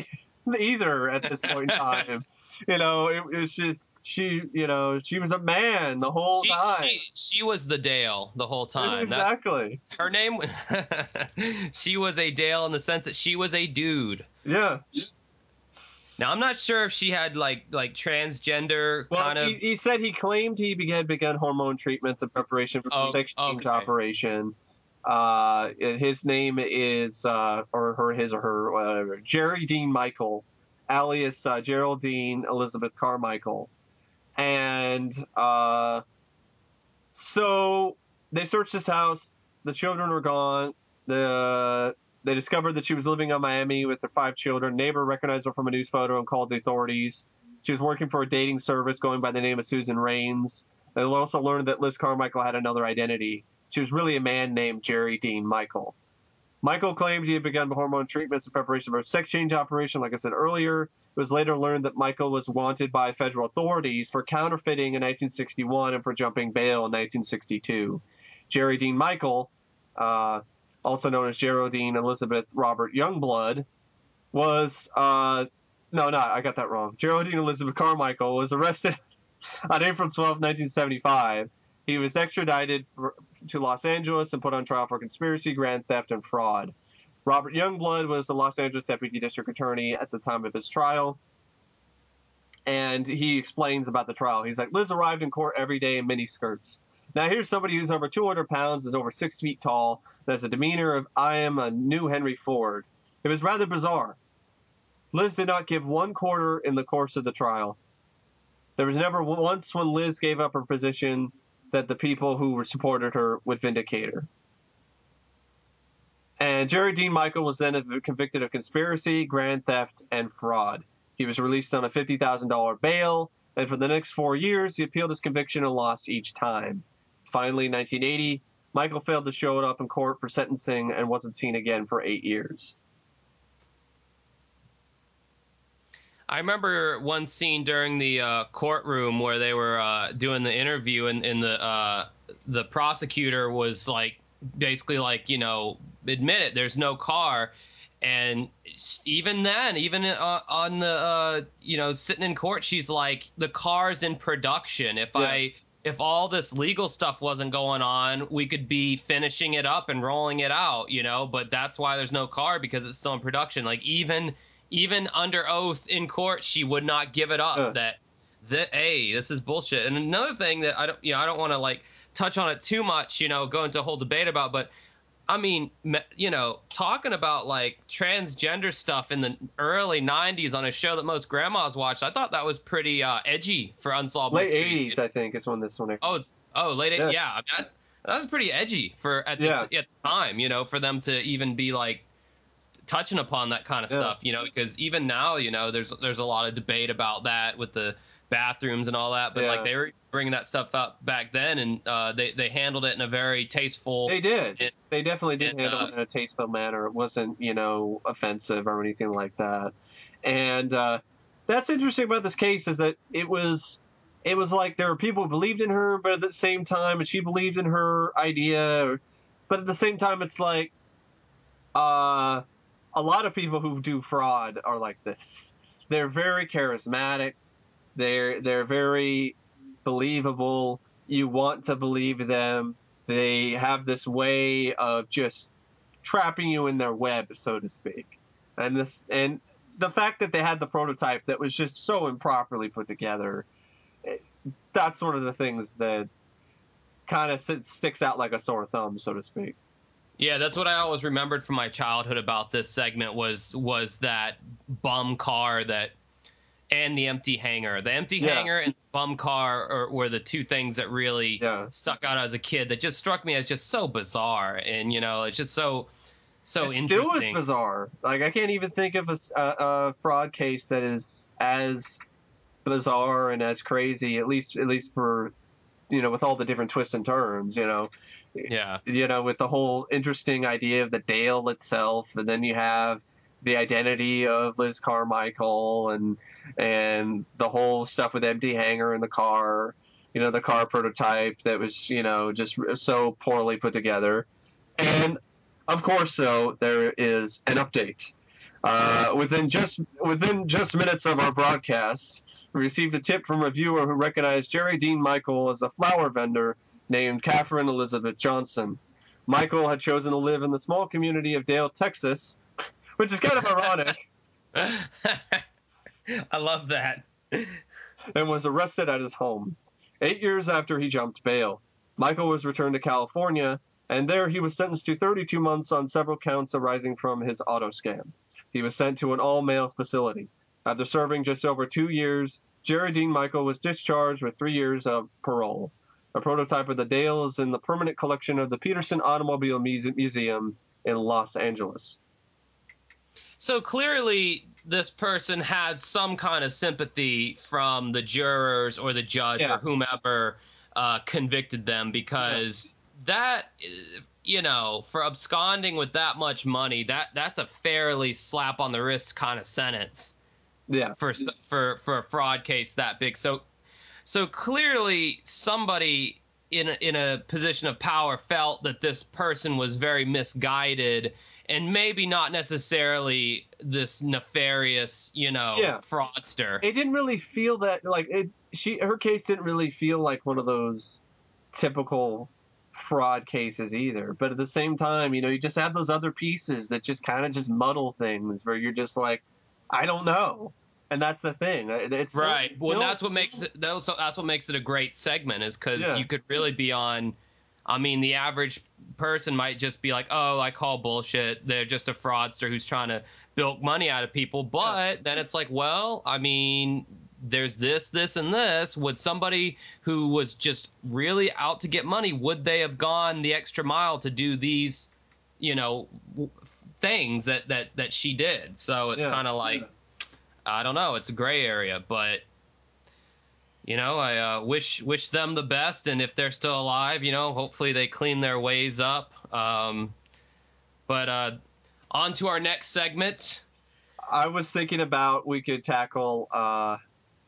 Speaker 2: either at this point in time. It was just she was a man the whole time.
Speaker 3: She was the Dale the whole time.
Speaker 2: Exactly.
Speaker 3: Her name. She was a Dale in the sense that she was a dude.
Speaker 2: Yeah.
Speaker 3: Now I'm not sure if she had like transgender kind of.
Speaker 2: He said he claimed he began hormone treatments in preparation for the exchange operation. His name is whatever, Jerry Dean Michael, alias Geraldine Elizabeth Carmichael. And so they searched his house. The children were gone. They discovered that she was living in Miami with their 5 children. Neighbor recognized her from a news photo and called the authorities. She was working for a dating service going by the name of Susan Raines. They also learned that Liz Carmichael had another identity. She was really a man named Jerry Dean Michael. Michael claimed he had begun hormone treatments in preparation for a sex change operation. Like I said earlier, it was later learned that Michael was wanted by federal authorities for counterfeiting in 1961 and for jumping bail in 1962. Jerry Dean Michael, also known as Geraldine Elizabeth Robert Youngblood, was I got that wrong. Geraldine Elizabeth Carmichael was arrested on April 12, 1975. He was extradited to Los Angeles and put on trial for conspiracy, grand theft, and fraud. Robert Youngblood was the Los Angeles Deputy District Attorney at the time of his trial, and he explains about the trial. He's like, Liz arrived in court every day in miniskirts. Now here's somebody who's over 200 pounds, is over 6 feet tall, and has a demeanor of, I am a new Henry Ford. It was rather bizarre. Liz did not give one quarter in the course of the trial. There was never once when Liz gave up her position that the people who supported her would vindicate her. And Jerry Dean Michael was then convicted of conspiracy, grand theft, and fraud. He was released on a $50,000 bail, and for the next 4 years, he appealed his conviction and lost each time. finally, in 1980, Michael failed to show up in court for sentencing and wasn't seen again for 8 years.
Speaker 3: I remember one scene during the courtroom where they were doing the interview, and the prosecutor was like, basically like, admit it, there's no car. And even then, even on the, sitting in court, she's like, the car's in production. If all this legal stuff wasn't going on, we could be finishing it up and rolling it out, but that's why there's no car, because it's still in production. Like, even under oath in court, she would not give it up that, hey, this is bullshit. And another thing that I don't want to like touch on it too much, go into a whole debate about, but I mean, talking about like transgender stuff in the early 90s on a show that most grandmas watched, I thought that was pretty edgy for Unsolved Mysteries.
Speaker 2: Late 80s, I think, is when this one.
Speaker 3: Late 80s. Yeah, I mean, that was pretty edgy at the time, for them to even be like touching upon that kind of stuff, because even now, there's a lot of debate about that with the bathrooms and all that, but like they were bringing that stuff up back then, and they handled it in a very tasteful.
Speaker 2: They did. They definitely did handle it in a tasteful manner. It wasn't, offensive or anything like that. And that's interesting about this case, is that it was like there were people who believed in her, but at the same time, and she believed in her idea, but at the same time, it's like a lot of people who do fraud are like this. They're very charismatic. They're very believable. You want to believe them. They have this way of just trapping you in their web, so to speak. And the fact that they had the prototype that was just so improperly put together, that's one of the things that kind of sticks out like a sore thumb, so to speak.
Speaker 3: Yeah, that's what I always remembered from my childhood about this segment was that bum car and the empty hangar. The empty hangar and the bum car were the two things that really stuck out as a kid, that just struck me as just so bizarre. And, it's just so interesting. It still is
Speaker 2: bizarre. Like, I can't even think of a fraud case that is as bizarre and as crazy, at least for, with all the different twists and turns,
Speaker 3: Yeah.
Speaker 2: With the whole interesting idea of the Dale itself, and then you have the identity of Liz Carmichael and the whole stuff with empty hangar in the car, the car prototype that was, just so poorly put together. And of course, though, there is an update. Within just minutes of our broadcast, we received a tip from a viewer who recognized Jerry Dean Michael as a flower vendor named Catherine Elizabeth Johnson. Michael had chosen to live in the small community of Dale, Texas, which is kind of ironic.
Speaker 3: I love that.
Speaker 2: And was arrested at his home. 8 years after he jumped bail, Michael was returned to California, and there he was sentenced to 32 months on several counts arising from his auto scam. He was sent to an all-males facility. After serving just over 2 years, Jerry Dean Michael was discharged with 3 years of parole. A prototype of the Dale is in the permanent collection of the Peterson Automobile Museum in Los Angeles.
Speaker 3: So clearly, this person had some kind of sympathy from the jurors or the judge or whomever convicted them, because that, for absconding with that much money, that's a fairly slap on the wrist kind of sentence.
Speaker 2: Yeah.
Speaker 3: For a fraud case that big. So clearly somebody in a position of power felt that this person was very misguided, and maybe not necessarily this nefarious, fraudster.
Speaker 2: It didn't really feel that, like, her case didn't really feel like one of those typical fraud cases either. But at the same time, you just have those other pieces that just kind of just muddle things, where you're just like, I don't know. And that's the thing. It's
Speaker 3: right. Well, that's what makes it a great segment, is because you could really be on. I mean, the average person might just be like, "Oh, I call bullshit. They're just a fraudster who's trying to bilk money out of people." But then it's like, well, I mean, there's this, and this. Would somebody who was just really out to get money, would they have gone the extra mile to do these, things that she did? So it's kind of like. I don't know. It's a gray area, but I wish them the best, and if they're still alive, hopefully they clean their ways up. But on to our next segment.
Speaker 2: I was thinking about we could tackle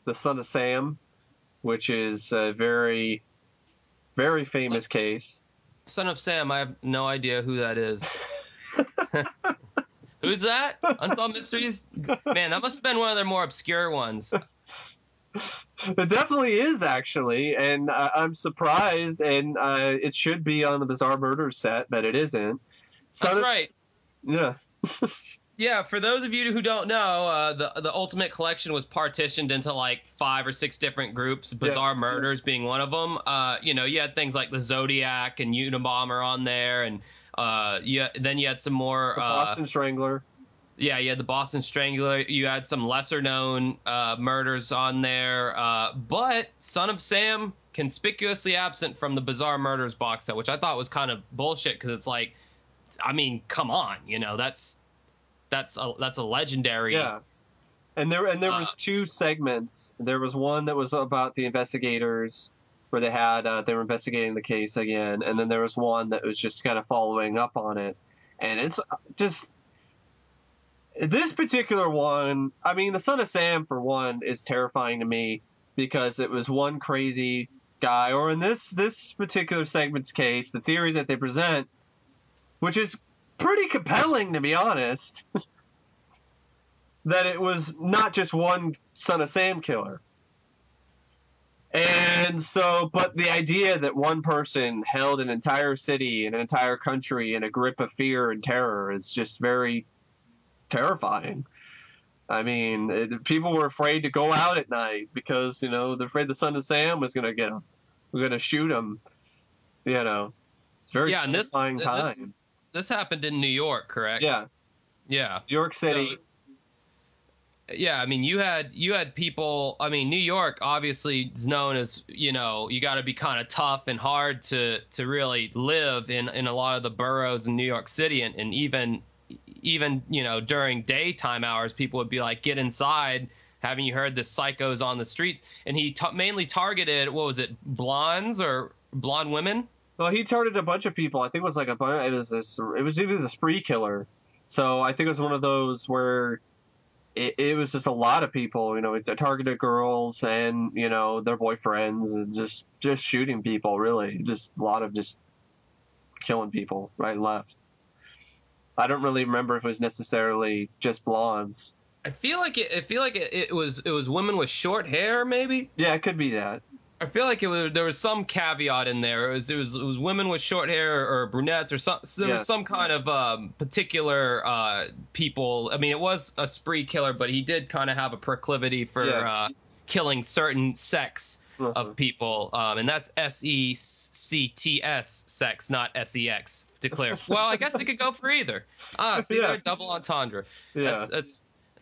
Speaker 2: the Son of Sam, which is a very, very famous case.
Speaker 3: Son of Sam, I have no idea who that is. Who's that? Unsolved Mysteries? Man, that must have been one of their more obscure ones.
Speaker 2: It definitely is, actually, and I'm surprised, and it should be on the Bizarre Murders set, but it isn't.
Speaker 3: That's right.
Speaker 2: Yeah.
Speaker 3: Yeah, for those of you who don't know, the Ultimate Collection was partitioned into like 5 or 6 different groups, Bizarre Murders being one of them. You had things like the Zodiac and Unabomber on there, and then you had some more...
Speaker 2: The Boston Strangler.
Speaker 3: Yeah, you had the Boston Strangler. You had some lesser-known murders on there. But Son of Sam, conspicuously absent from the Bizarre Murders box set, which I thought was kind of bullshit, because it's like, I mean, come on, that's a legendary.
Speaker 2: Yeah, and there was 2 segments. There was one that was about the investigators, where they were investigating the case again, and then there was one that was just kind of following up on it. And it's just this particular one. I mean, the Son of Sam, for one, is terrifying to me because it was one crazy guy, or in this particular segment's case, the theory that they present, which is pretty compelling, to be honest, that it was not just one Son of Sam killer. And so, but the idea that one person held an entire city and an entire country in a grip of fear and terror is just very terrifying. I mean, people were afraid to go out at night because, they're afraid the Son of Sam was going to get them. We're going to shoot them. It's very terrifying time.
Speaker 3: This happened in New York, correct?
Speaker 2: Yeah.
Speaker 3: Yeah.
Speaker 2: New York City.
Speaker 3: So, yeah, I mean, you had people. I mean, New York obviously is known as, you got to be kind of tough and hard to really live in a lot of the boroughs in New York City, and even during daytime hours, people would be like, get inside. Haven't you heard the psychos on the streets? And he mainly targeted, what was it, blondes or blonde women?
Speaker 2: Well, he targeted a bunch of people. I think it was like it was a spree killer. So I think it was one of those where it was just a lot of people. It targeted girls and their boyfriends, and just shooting people. Really, just a lot of just killing people right and left. I don't really remember if it was necessarily just blondes.
Speaker 3: I feel like it was women with short hair, maybe.
Speaker 2: Yeah, it could be that.
Speaker 3: I feel like there was some caveat in there. It was women with short hair or brunettes or some. So there was some kind of particular people. I mean, it was a spree killer, but he did kind of have a proclivity for killing certain sex of people, and that's SECTS sex, not SEX. To clear. Well, I guess it could go for either. See, they're double entendre.
Speaker 2: Yeah.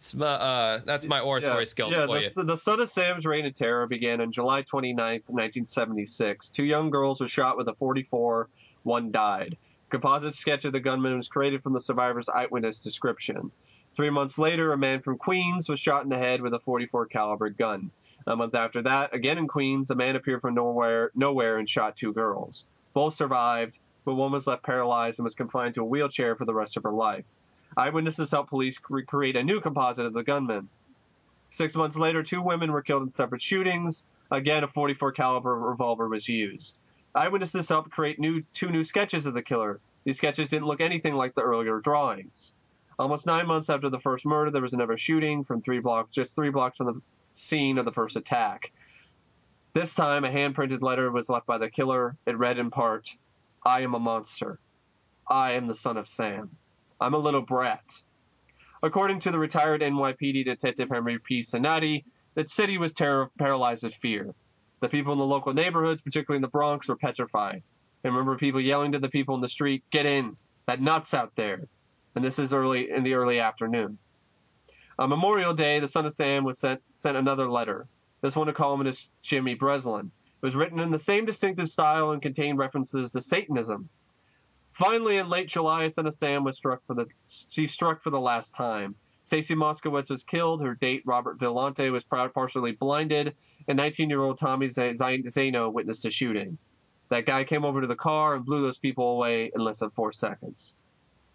Speaker 3: That's my oratory skills for you.
Speaker 2: The Son of Sam's reign of terror began on July 29th, 1976. 2 young girls were shot with a .44. One died. A composite sketch of the gunman was created from the survivor's eyewitness description. 3 months later, a man from Queens was shot in the head with a .44 caliber gun. A month after that, again in Queens, a man appeared from nowhere and shot 2 girls. Both survived, but one was left paralyzed and was confined to a wheelchair for the rest of her life. Eyewitnesses helped police recreate a new composite of the gunman. 6 months later, 2 women were killed in separate shootings. Again, a .44 caliber revolver was used. Eyewitnesses helped create 2 new sketches of the killer. These sketches didn't look anything like the earlier drawings. Almost 9 months after the first murder, there was another shooting from 3 blocks from the scene of the first attack. This time, a hand-printed letter was left by the killer. It read in part, "I am a monster. I am the Son of Sam. I'm a little brat." According to the retired NYPD detective Henry P. Sonati, the city was paralyzed with fear. The people in the local neighborhoods, particularly in the Bronx, were petrified. I remember people yelling to the people in the street, "Get in! That nut's out there!" And this is in the early afternoon. On Memorial Day, the Son of Sam was sent another letter. This one to columnist Jimmy Breslin. It was written in the same distinctive style and contained references to Satanism. Finally, in late July, Son of Sam was struck for the last time. Stacy Moskowitz was killed. Her date, Robert Villante, was partially blinded. And 19-year-old Tommy Zano witnessed a shooting. That guy came over to the car and blew those people away in less than 4 seconds.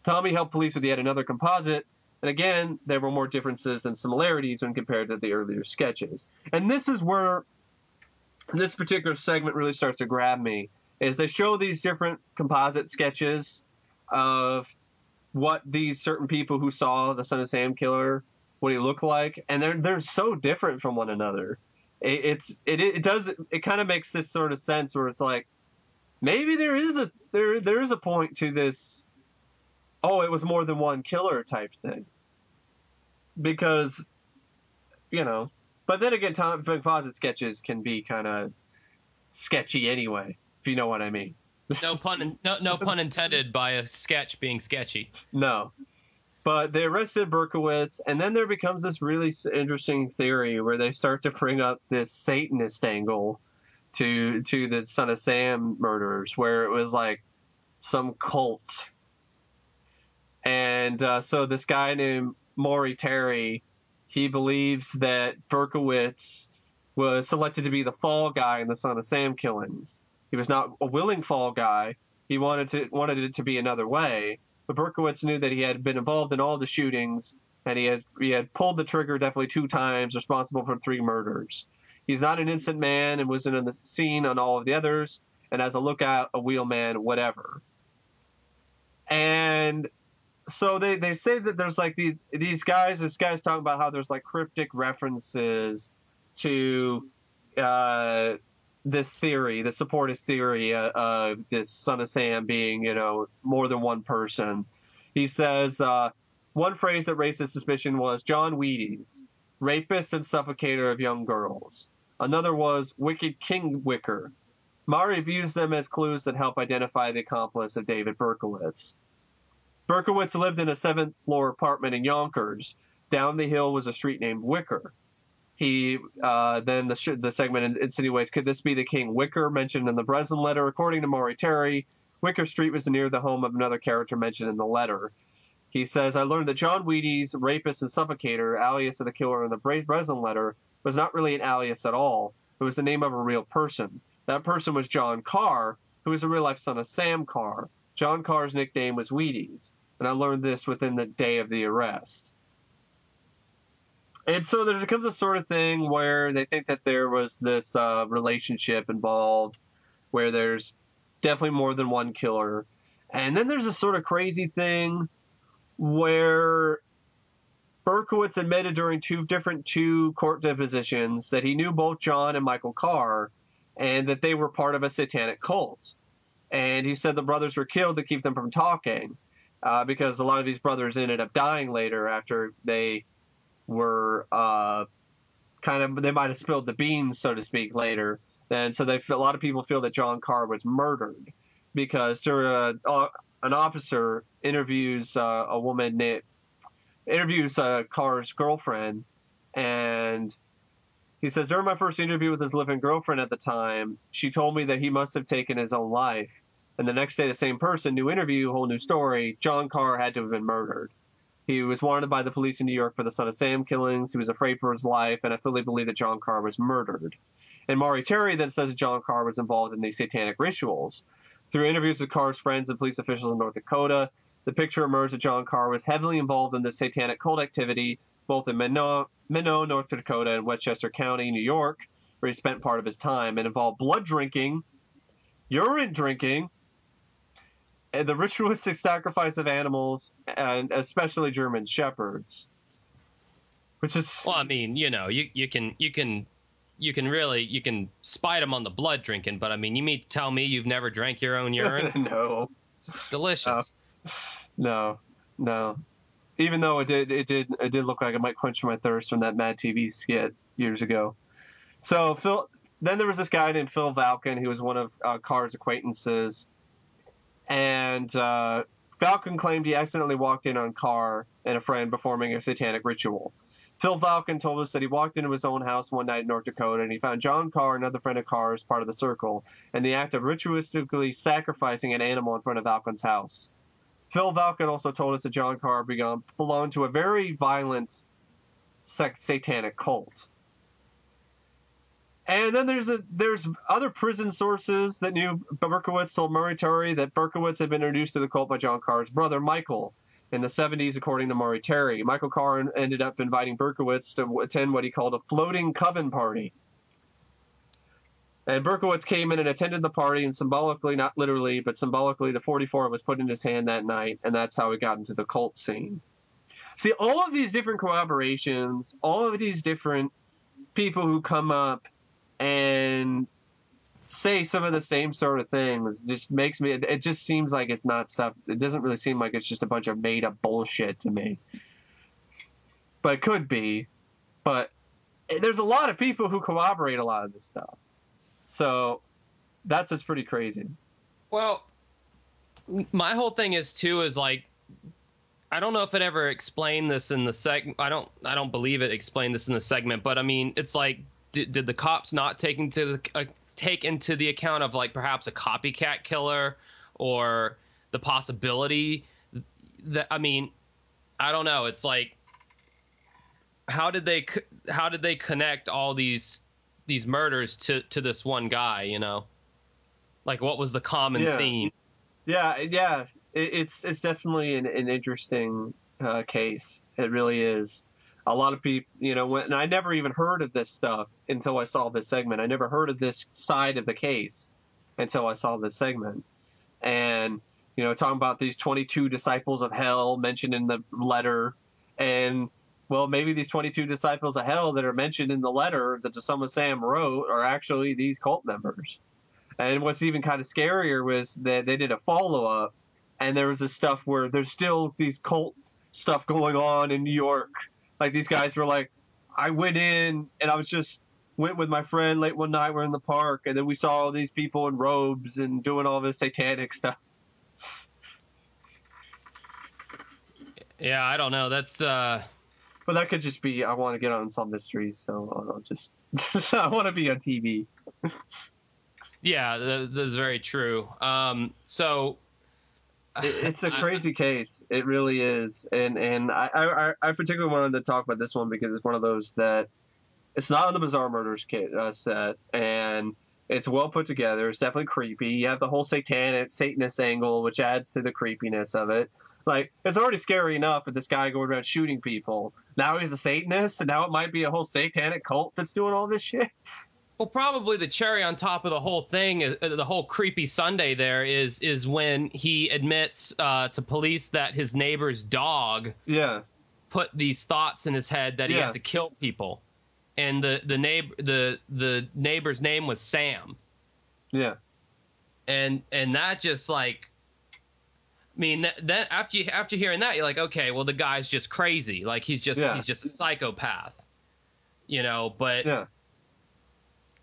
Speaker 2: Tommy helped police with yet another composite, and again, there were more differences than similarities when compared to the earlier sketches. And this is where this particular segment really starts to grab me, is they show these different composite sketches of what these certain people who saw the Son of Sam killer, what he looked like, and they're so different from one another. It kind of makes this sort of sense where it's like, maybe there is a point to this, oh, it was more than one killer type thing. Because, but then again, composite sketches can be kind of sketchy anyway, if you know what I mean.
Speaker 3: No pun intended by a sketch being sketchy.
Speaker 2: No. But they arrested Berkowitz, and then there becomes this really interesting theory where they start to bring up this Satanist angle to the Son of Sam murders, where it was like some cult. And so this guy named Maury Terry, he believes that Berkowitz was selected to be the fall guy in the Son of Sam killings. He was not a willing fall guy. He wanted it to be another way. But Berkowitz knew that he had been involved in all the shootings, and he had pulled the trigger definitely 2 times, responsible for 3 murders. He's not an innocent man and wasn't on the scene on all of the others, and as a lookout, a wheelman, whatever. And so they say that there's like these guys, this guy's talking about how there's like cryptic references to this theory, the supportist theory of this Son of Sam being, more than one person. He says, one phrase that raised his suspicion was John Wheaties, rapist and suffocator of young girls. Another was Wicked King Wicker. Maury views them as clues that help identify the accomplice of David Berkowitz. Berkowitz lived in a 7th floor apartment in Yonkers. Down the hill was a street named Wicker. He then the segment insinuates, could this be the King Wicker mentioned in the Breslin letter? According to Maury Terry, Wicker Street was near the home of another character mentioned in the letter. He says, I learned that John Wheaties, rapist and suffocator, alias of the killer in the Breslin letter, was not really an alias at all. It was the name of a real person. That person was John Carr, who was a real-life son of Sam Carr. John Carr's nickname was Wheaties, and I learned this within the day of the arrest. And so there becomes a sort of thing where they think that there was this relationship involved where there's definitely more than one killer. And then there's a sort of crazy thing where Berkowitz admitted during two court depositions that he knew both John and Michael Carr and that they were part of a satanic cult. And he said the brothers were killed to keep them from talking because a lot of these brothers ended up dying later after they were they might have spilled the beans, so to speak, later. And so a lot of people feel that John Carr was murdered because during an officer interviews Carr's girlfriend, and he says, during my first interview with his living girlfriend at the time, she told me that he must have taken his own life. And the next day, the same person, new interview, whole new story, John Carr had to have been murdered. He was wanted by the police in New York for the Son of Sam killings. He was afraid for his life, and I fully believe that John Carr was murdered. And Maury Terry then says that John Carr was involved in these satanic rituals. Through interviews with Carr's friends and police officials in North Dakota, the picture emerged that John Carr was heavily involved in this satanic cult activity, both in Minot, North Dakota, and Westchester County, New York, where he spent part of his time, and involved blood drinking, urine drinking, and the ritualistic sacrifice of animals, and especially German shepherds. Which is...
Speaker 3: Well, I mean, you can spite him on the blood drinking, but I mean, you mean to tell me you've never drank your own urine?
Speaker 2: No.
Speaker 3: It's delicious.
Speaker 2: No. Even though it did look like it might quench my thirst from that Mad TV skit years ago. So then there was this guy named Phil Valken, who was one of Carr's acquaintances. And Valken claimed he accidentally walked in on Carr and a friend performing a satanic ritual. Phil Valken told us that he walked into his own house one night in North Dakota, and he found John Carr, another friend of Carr's, part of the circle, and the act of ritualistically sacrificing an animal in front of Valken's house. Phil Valken also told us that John Carr belonged to a very violent satanic cult. And then there's other prison sources that knew Berkowitz told Murray Terry that Berkowitz had been introduced to the cult by John Carr's brother, Michael, in the 70s, according to Murray Terry. Michael Carr ended up inviting Berkowitz to attend what he called a floating coven party. And Berkowitz came in and attended the party, and symbolically, not literally, but symbolically, the 44 was put in his hand that night, and that's how he got into the cult scene. See, all of these different collaborations, all of these different people who come up and say some of the same sort of things just makes me, it just seems like it's not stuff. It doesn't really seem like it's just a bunch of made up bullshit to me. But it could be. But there's a lot of people who corroborate a lot of this stuff. So that's what's pretty crazy.
Speaker 3: Well, my whole thing is like, I don't know if it ever explained this in the segment. I don't believe it explained this in the segment, but I mean, it's like, did the cops not take into the account of like perhaps a copycat killer or the possibility that, I mean, I don't know. It's like, how did they connect all these murders to this one guy, you know? Like, what was the common theme?
Speaker 2: Yeah. It's definitely an interesting case. It really is. A lot of people, you know, and I never even heard of this stuff until I saw this segment. I never heard of this side of the case until I saw this segment. And, you know, talking about these 22 disciples of hell mentioned in the letter. And, well, maybe these 22 disciples of hell that are mentioned in the letter that the Son of Sam wrote are actually these cult members. And what's even kind of scarier was that they did a follow-up, and there was this stuff where there's still these cult stuff going on in New York. Like, these guys were like, I went in and I went with my friend late one night. We're in the park, and then we saw all these people in robes and doing all this satanic stuff.
Speaker 3: Yeah, I don't know. That's
Speaker 2: But that could just be, I want to get on Unsolved Mysteries, so I'll just I want to be on TV.
Speaker 3: Yeah, that's very true. So
Speaker 2: it's a crazy case. It really is. And I particularly wanted to talk about this one because it's one of those that it's not on the Bizarre Murders set, and it's well put together. It's definitely creepy. You have the whole Satanist angle, which adds to the creepiness of it. Like, it's already scary enough with this guy going around shooting people. Now he's a Satanist, and now it might be a whole satanic cult that's doing all this shit.
Speaker 3: Well, probably the cherry on top of the whole thing, the whole creepy Sunday there is when he admits to police that his neighbor's dog put these thoughts in his head that he had to kill people, and the neighbor's name was Sam. Yeah. And that just like, I mean, that after hearing that, you're like, okay, well, the guy's just crazy, like he's just a psychopath, you know, but.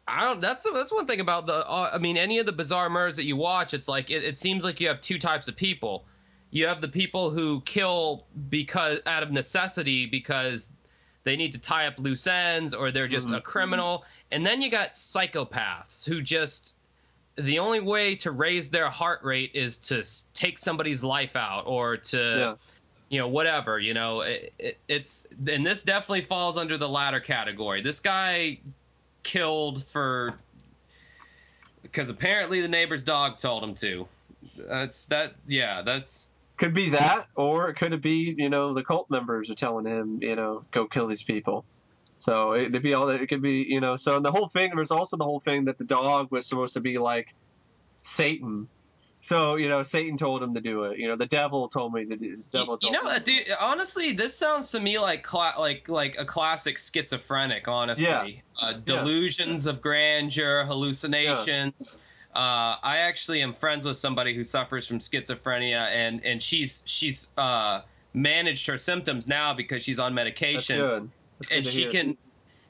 Speaker 3: That's one thing about I mean, any of the bizarre murders that you watch, it's like it seems like you have two types of people. You have the people who kill because out of necessity because they need to tie up loose ends or they're just a criminal, and then you got psychopaths who just the only way to raise their heart rate is to take somebody's life out or to you know, whatever, you know, it's and this definitely falls under the latter category. This guy killed because apparently the neighbor's dog told him to. That's
Speaker 2: could be that, or it could be, you know, the cult members are telling him, you know, go kill these people. So it could be, you know, so the whole thing, there's also the whole thing that the dog was supposed to be like Satan. So, you know, Satan told him to do it. You know, the devil told me to do it.
Speaker 3: You know, dude, honestly, this sounds to me like a classic schizophrenic, honestly. Delusions of grandeur, hallucinations. I actually am friends with somebody who suffers from schizophrenia, and she's managed her symptoms now because she's on medication.
Speaker 2: That's good. That's good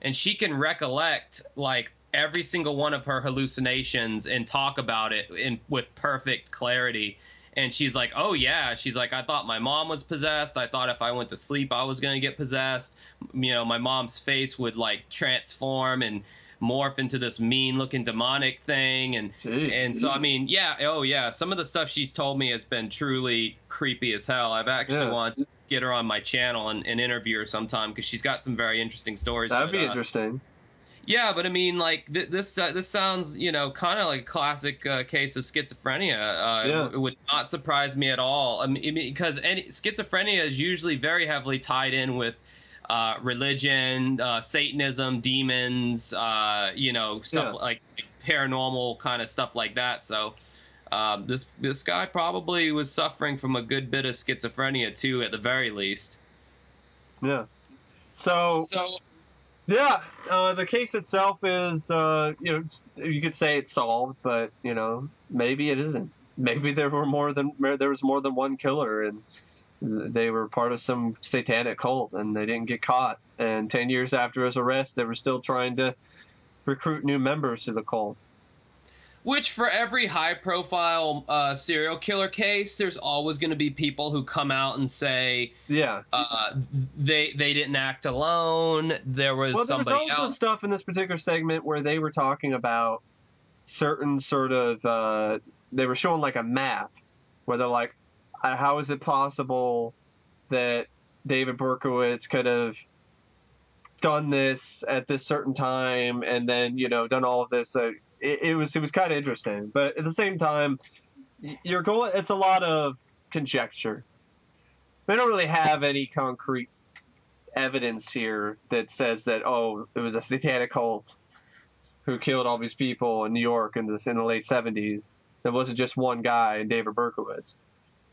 Speaker 3: and she can recollect like every single one of her hallucinations and talk about it with perfect clarity. And she's like, oh yeah, she's like, I thought my mom was possessed. I thought if I went to sleep, I was going to get possessed. You know, my mom's face would like transform. And morph into this mean-looking demonic thing, and so I mean, some of the stuff she's told me has been truly creepy as hell. I've actually wanted to get her on my channel and interview her sometime because she's got some very interesting stories.
Speaker 2: That'd be interesting.
Speaker 3: Yeah, but I mean, like this sounds, kind of like a classic case of schizophrenia. It would not surprise me at all. I mean, because schizophrenia is usually very heavily tied in with religion, Satanism, demons, stuff like paranormal kind of stuff like that. So this guy probably was suffering from a good bit of schizophrenia too, at the very least.
Speaker 2: Yeah. So. Yeah, the case itself is, you could say it's solved, but maybe it isn't. Maybe there was more than one killer, and they were part of some satanic cult, and they didn't get caught. And 10 years after his arrest, they were still trying to recruit new members to the cult.
Speaker 3: Which, for every high-profile serial killer case, there's always going to be people who come out and say, they didn't act alone. There was somebody else. There was also
Speaker 2: stuff in this particular segment where they were talking about certain sort of, they were showing like a map where they're like, how is it possible that David Berkowitz could have done this at this certain time and then, done all of this. It was kind of interesting, but at the same time, it's a lot of conjecture. They don't really have any concrete evidence here that says that, it was a satanic cult who killed all these people in New York in the late 70s. It wasn't just one guy, David Berkowitz.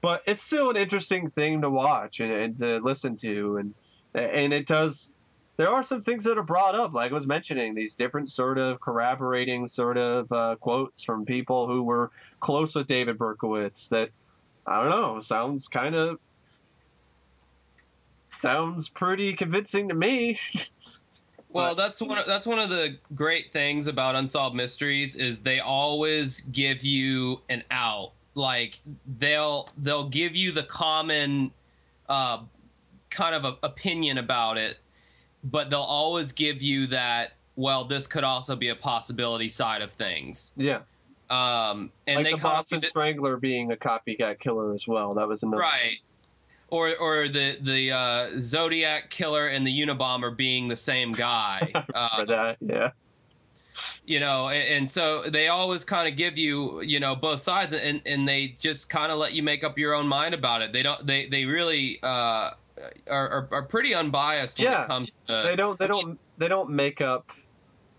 Speaker 2: But it's still an interesting thing to watch and to listen to, and it does. There are some things that are brought up, like I was mentioning, these different sort of corroborating sort of quotes from people who were close with David Berkowitz that, I don't know, sounds pretty convincing to me.
Speaker 3: Well, that's one of the great things about Unsolved Mysteries is they always give you an out. Like they'll give you the common kind of opinion about it, but they'll always give you that, well, this could also be a possibility side of things.
Speaker 2: Yeah.
Speaker 3: And
Speaker 2: like
Speaker 3: they
Speaker 2: the Boston Strangler being a copycat killer as well. That was another.
Speaker 3: Right. Or the Zodiac killer and the Unabomber being the same guy.
Speaker 2: For that, yeah.
Speaker 3: And so they always kind of give you, both sides, and they just kind of let you make up your own mind about it. They really are pretty unbiased when it comes to. They don't
Speaker 2: make up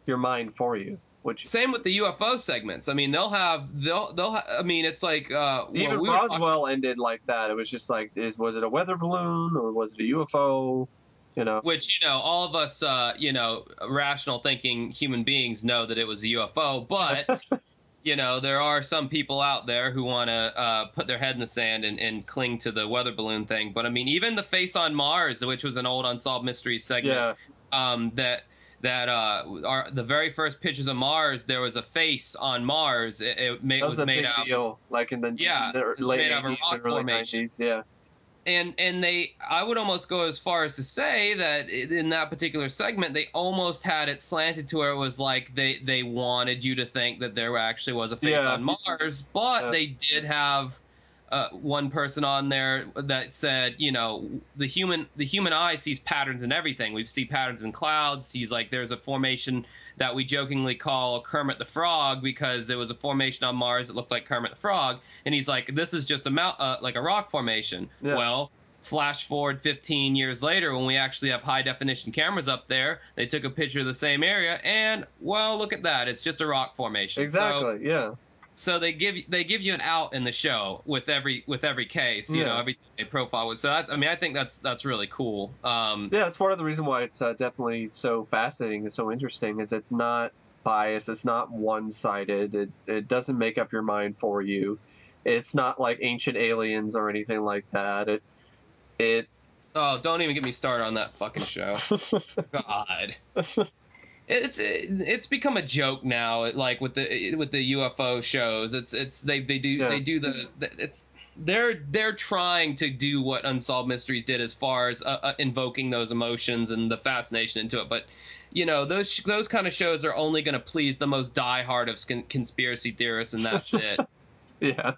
Speaker 2: your mind for you.
Speaker 3: Same with the UFO segments. I mean, they'll have. I mean, it's like
Speaker 2: even Roswell ended like that. It was just like, was it a weather balloon or was it a UFO?
Speaker 3: Which, all of us, rational thinking human beings know that it was a UFO, but, there are some people out there who want to put their head in the sand and cling to the weather balloon thing. But, I mean, even the Face on Mars, which was an old Unsolved Mysteries segment, the very first pictures of Mars, there was a face on Mars. It was made out
Speaker 2: of, like in the late 80s and early 90s, yeah.
Speaker 3: And I would almost go as far as to say that in that particular segment, they almost had it slanted to where it was like they wanted you to think that there actually was a face on Mars, but they did have one person on there that said, the human eye sees patterns in everything. We see patterns in clouds. He's like, there's a formation that we jokingly call Kermit the Frog because there was a formation on Mars that looked like Kermit the Frog. And he's like, this is just like a rock formation. Yeah. Well, flash forward 15 years later when we actually have high definition cameras up there, they took a picture of the same area and, well, look at that. It's just a rock formation.
Speaker 2: Exactly. Yeah.
Speaker 3: So they give you an out in the show with every case, everything they profile with. So I think that's really cool.
Speaker 2: It's part of the reason why it's definitely so fascinating and so interesting is it's not biased, it's not one-sided, it doesn't make up your mind for you. It's not like Ancient Aliens or anything like that. It
Speaker 3: Oh, don't even get me started on that fucking show. God. It's become a joke now, like with the UFO shows. They do they're trying to do what Unsolved Mysteries did as far as invoking those emotions and the fascination into it. But, you know, those kind of shows are only going to please the most diehard of conspiracy theorists, and that's it.
Speaker 2: Yeah.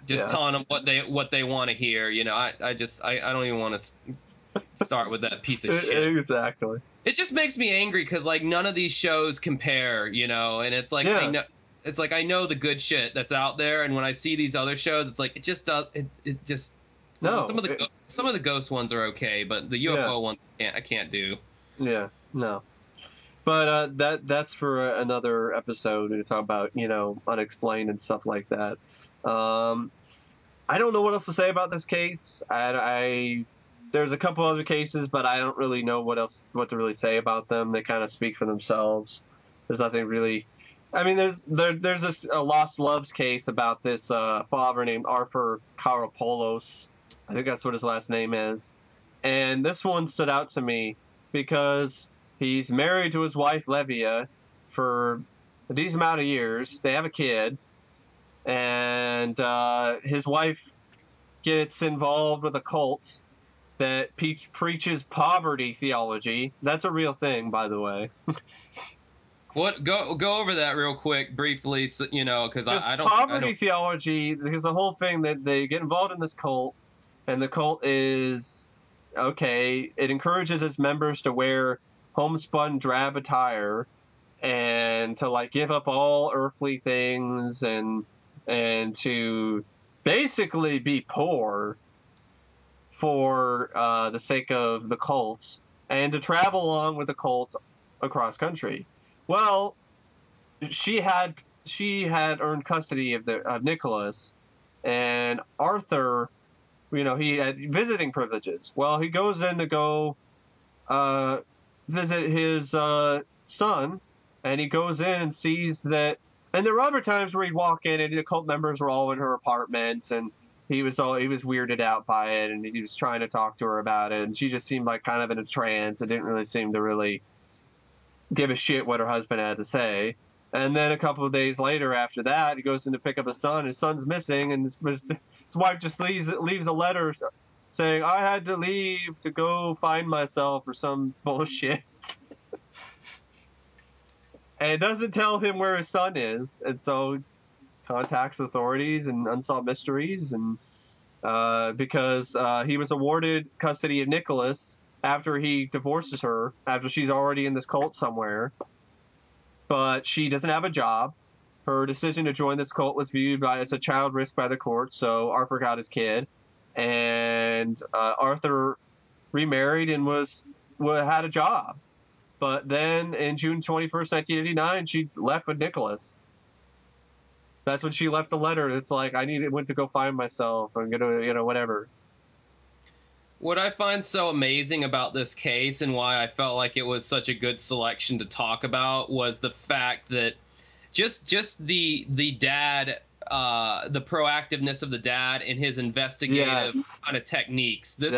Speaker 3: Just telling them what they want to hear. You know, I don't even want to start with that piece of shit.
Speaker 2: Exactly.
Speaker 3: It just makes me angry because, like, none of these shows compare, you know, and it's like, I know. It's like I know the good shit that's out there, and when I see these other shows, it's like it just does. It just no. Some of the ghost ones are okay, but the UFO ones I can't do.
Speaker 2: Yeah, no. But that's for another episode to talk about, you know, unexplained and stuff like that. I don't know what else to say about this case. There's a couple other cases, but I don't really know what to really say about them. They kind of speak for themselves. There's nothing really. I mean, there's a Lost Loves case about this father named Arthur Karopoulos. I think that's what his last name is. And this one stood out to me because he's married to his wife, Levia, for a decent amount of years. They have a kid. And his wife gets involved with a cult that preaches poverty theology. That's a real thing, by the way.
Speaker 3: What go over that real quick, briefly, so, you know, because I don't.
Speaker 2: Poverty theology, because the whole thing that they get involved in this cult, and the cult is okay. It encourages its members to wear homespun drab attire, and to like give up all earthly things, and to basically be poor for the sake of the cult, and to travel along with the cult across country. Well, she had earned custody of Nicholas, and Arthur, you know, he had visiting privileges. Well, he goes in to go visit his son, and he goes in and sees that. And there were other times where he'd walk in, and the cult members were all in her apartment, and he was weirded out by it, and he was trying to talk to her about it, and she just seemed like kind of in a trance. It didn't really seem to really give a shit what her husband had to say. And then a couple of days later after that, he goes in to pick up his son. His son's missing, and his wife just leaves a letter saying, I had to leave to go find myself or some bullshit. And it doesn't tell him where his son is, and so contacts authorities and Unsolved Mysteries, and because he was awarded custody of Nicholas after he divorces her, after she's already in this cult somewhere. But she doesn't have a job. Her decision to join this cult was viewed as a child risk by the court, so Arthur got his kid. And Arthur remarried and had a job. But then in June 21st, 1989, she left with Nicholas. That's when she left the letter. It's like, went to go find myself. I'm going to, you know, whatever.
Speaker 3: What I find so amazing about this case and why I felt like it was such a good selection to talk about was the fact that just the dad, the proactiveness of the dad and his investigative kind of techniques. This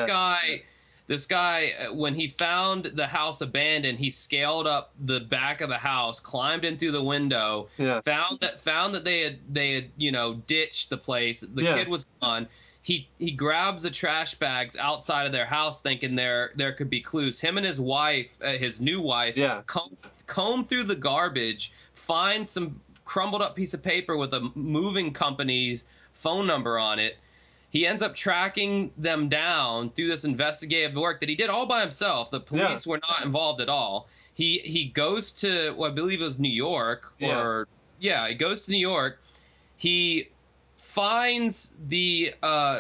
Speaker 3: guy, when he found the house abandoned, he scaled up the back of the house, climbed in through the window, found that they had you know, ditched the place. The kid was gone. He grabs the trash bags outside of their house, thinking there could be clues. Him and his wife, his new wife, comb through the garbage, find some crumbled up piece of paper with a moving company's phone number on it. He ends up tracking them down through this investigative work that he did all by himself. The police were not involved at all. He goes to, well, I believe it was New York, he goes to New York. He finds the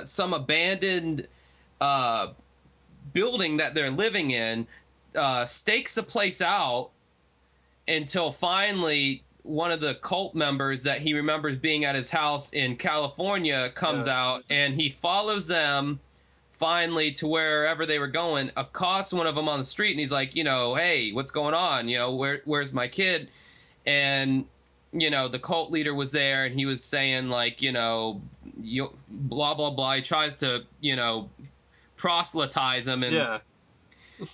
Speaker 3: some abandoned building that they're living in, stakes the place out until finally one of the cult members that he remembers being at his house in California comes out, and he follows them finally to wherever they were going, accosts one of them on the street, and he's like, you know, hey, what's going on? You know, where's my kid? And you know, the cult leader was there, and he was saying, like, you know, blah, blah, blah. He tries to, you know, proselytize him. And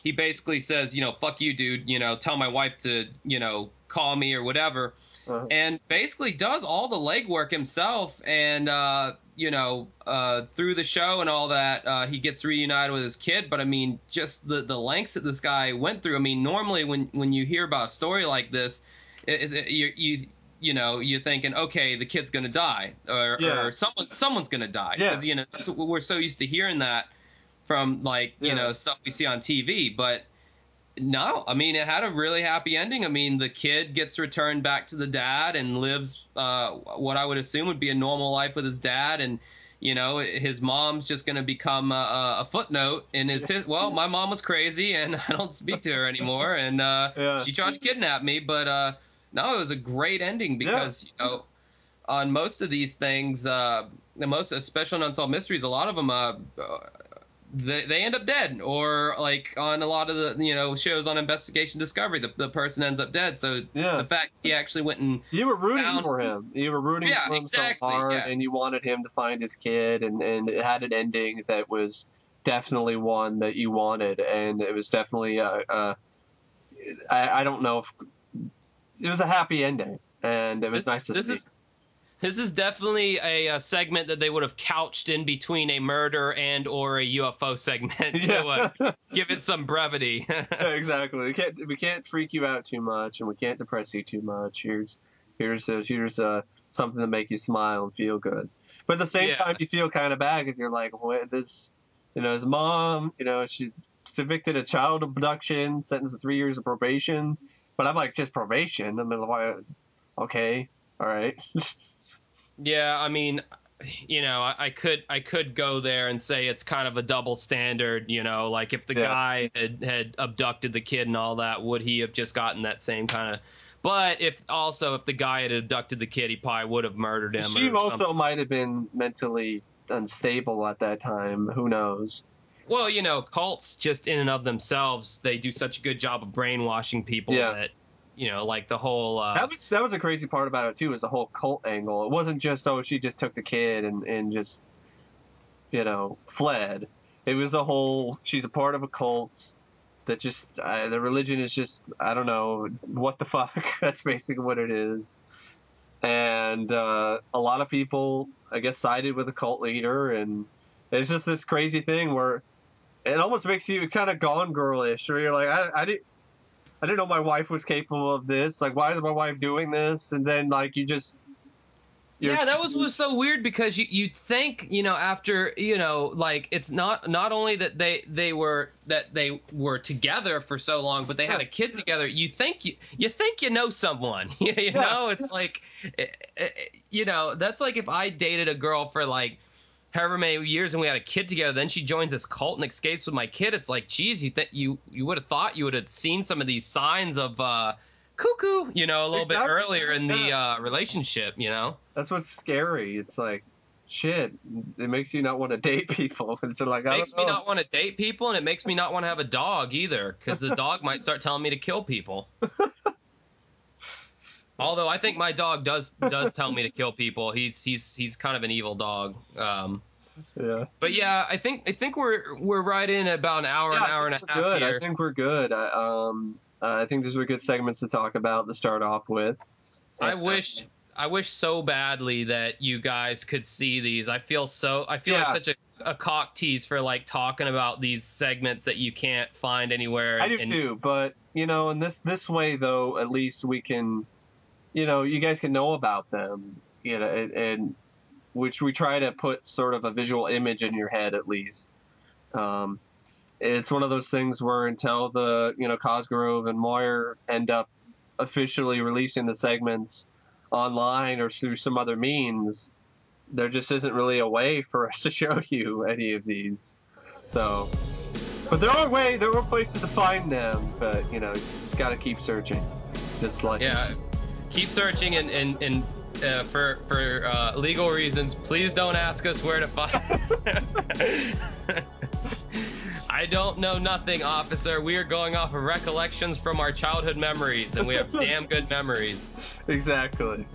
Speaker 3: he basically says, you know, fuck you, dude. You know, tell my wife to, you know, call me or whatever. And basically does all the legwork himself. And through the show and all that, he gets reunited with his kid. But I mean, just the lengths that this guy went through. I mean, normally when you hear about a story like this, you're thinking, okay, the kid's gonna die, or someone's gonna die, because that's what we're so used to hearing that from, like, stuff we see on TV. But no, I mean, it had a really happy ending. I mean, the kid gets returned back to the dad and lives what I would assume would be a normal life with his dad, and his mom's just going to become a footnote in his well, my mom was crazy and I don't speak to her anymore, and she tried to kidnap me. But no, it was a great ending, because on most of these things, especially in Unsolved Mysteries, a lot of them they end up dead, or like on a lot of the shows on Investigation Discovery, the person ends up dead. So the fact he actually went and
Speaker 2: you were rooting for him, for him so hard, and you wanted him to find his kid, and it had an ending that was definitely one that you wanted, and it was definitely I don't know if it was a happy ending, and it was nice to see.
Speaker 3: This is definitely a segment that they would have couched in between a murder and or a UFO segment to give it some brevity.
Speaker 2: Exactly. We can't freak you out too much, and we can't depress you too much. Here's something to make you smile and feel good. But at the same time, you feel kind of bad, because you're like, what, this, his mom, she's convicted of child abduction, sentenced to 3 years of probation. But I'm like, just probation? I mean, why? Okay, all right.
Speaker 3: Yeah, I mean, I could go there and say it's kind of a double standard, like if the guy had abducted the kid and all that, would he have just gotten that same kind of? But if the guy had abducted the kid, he probably would have murdered him.
Speaker 2: She also might have been mentally unstable at that time. Who knows?
Speaker 3: Well, cults just in and of themselves, they do such a good job of brainwashing people that. Like the whole
Speaker 2: that was a crazy part about it too, is the whole cult angle. It wasn't just she just took the kid and just fled. It was a whole, she's a part of a cult that just the religion is just, I don't know what the fuck. That's basically what it is. And a lot of people, I guess, sided with the cult leader, and it's just this crazy thing where it almost makes you kind of Gone Girl-ish, where you're like, I didn't know my wife was capable of this. Like, why is my wife doing this? And then, like, that was so weird, because you think, after, like, it's not only that they were together for so long, but they had a kid together. You think you know someone, it's like, that's like if I dated a girl for like however many years and we had a kid together, then she joins this cult and escapes with my kid. It's like, geez, you would have thought you would have seen some of these signs of cuckoo, a little bit earlier in the relationship, That's what's scary. It's like, shit, it makes you not want to date people. And so, like, it
Speaker 3: makes me not want to date people, and it makes me not want to have a dog either, because the dog might start telling me to kill people. Although I think my dog does tell me to kill people. He's kind of an evil dog. But yeah, I think we're right in about an hour and a half
Speaker 2: good.
Speaker 3: here.
Speaker 2: I think we're good. I think these are good segments to talk about to start off with.
Speaker 3: I wish so badly that you guys could see these. I feel like such a cock tease for like talking about these segments that you can't find anywhere.
Speaker 2: I do too, but in this way though, at least we can. You guys can know about them, and which we try to put sort of a visual image in your head, at least. It's one of those things where until the, Cosgrove and Moyer end up officially releasing the segments online or through some other means, there just isn't really a way for us to show you any of these. So, but there are places to find them, but, you just got to keep searching. Just like.
Speaker 3: Yeah. Keep searching, and for legal reasons, please don't ask us where to find. I don't know nothing, officer. We are going off of recollections from our childhood memories, and we have damn good memories.
Speaker 2: Exactly.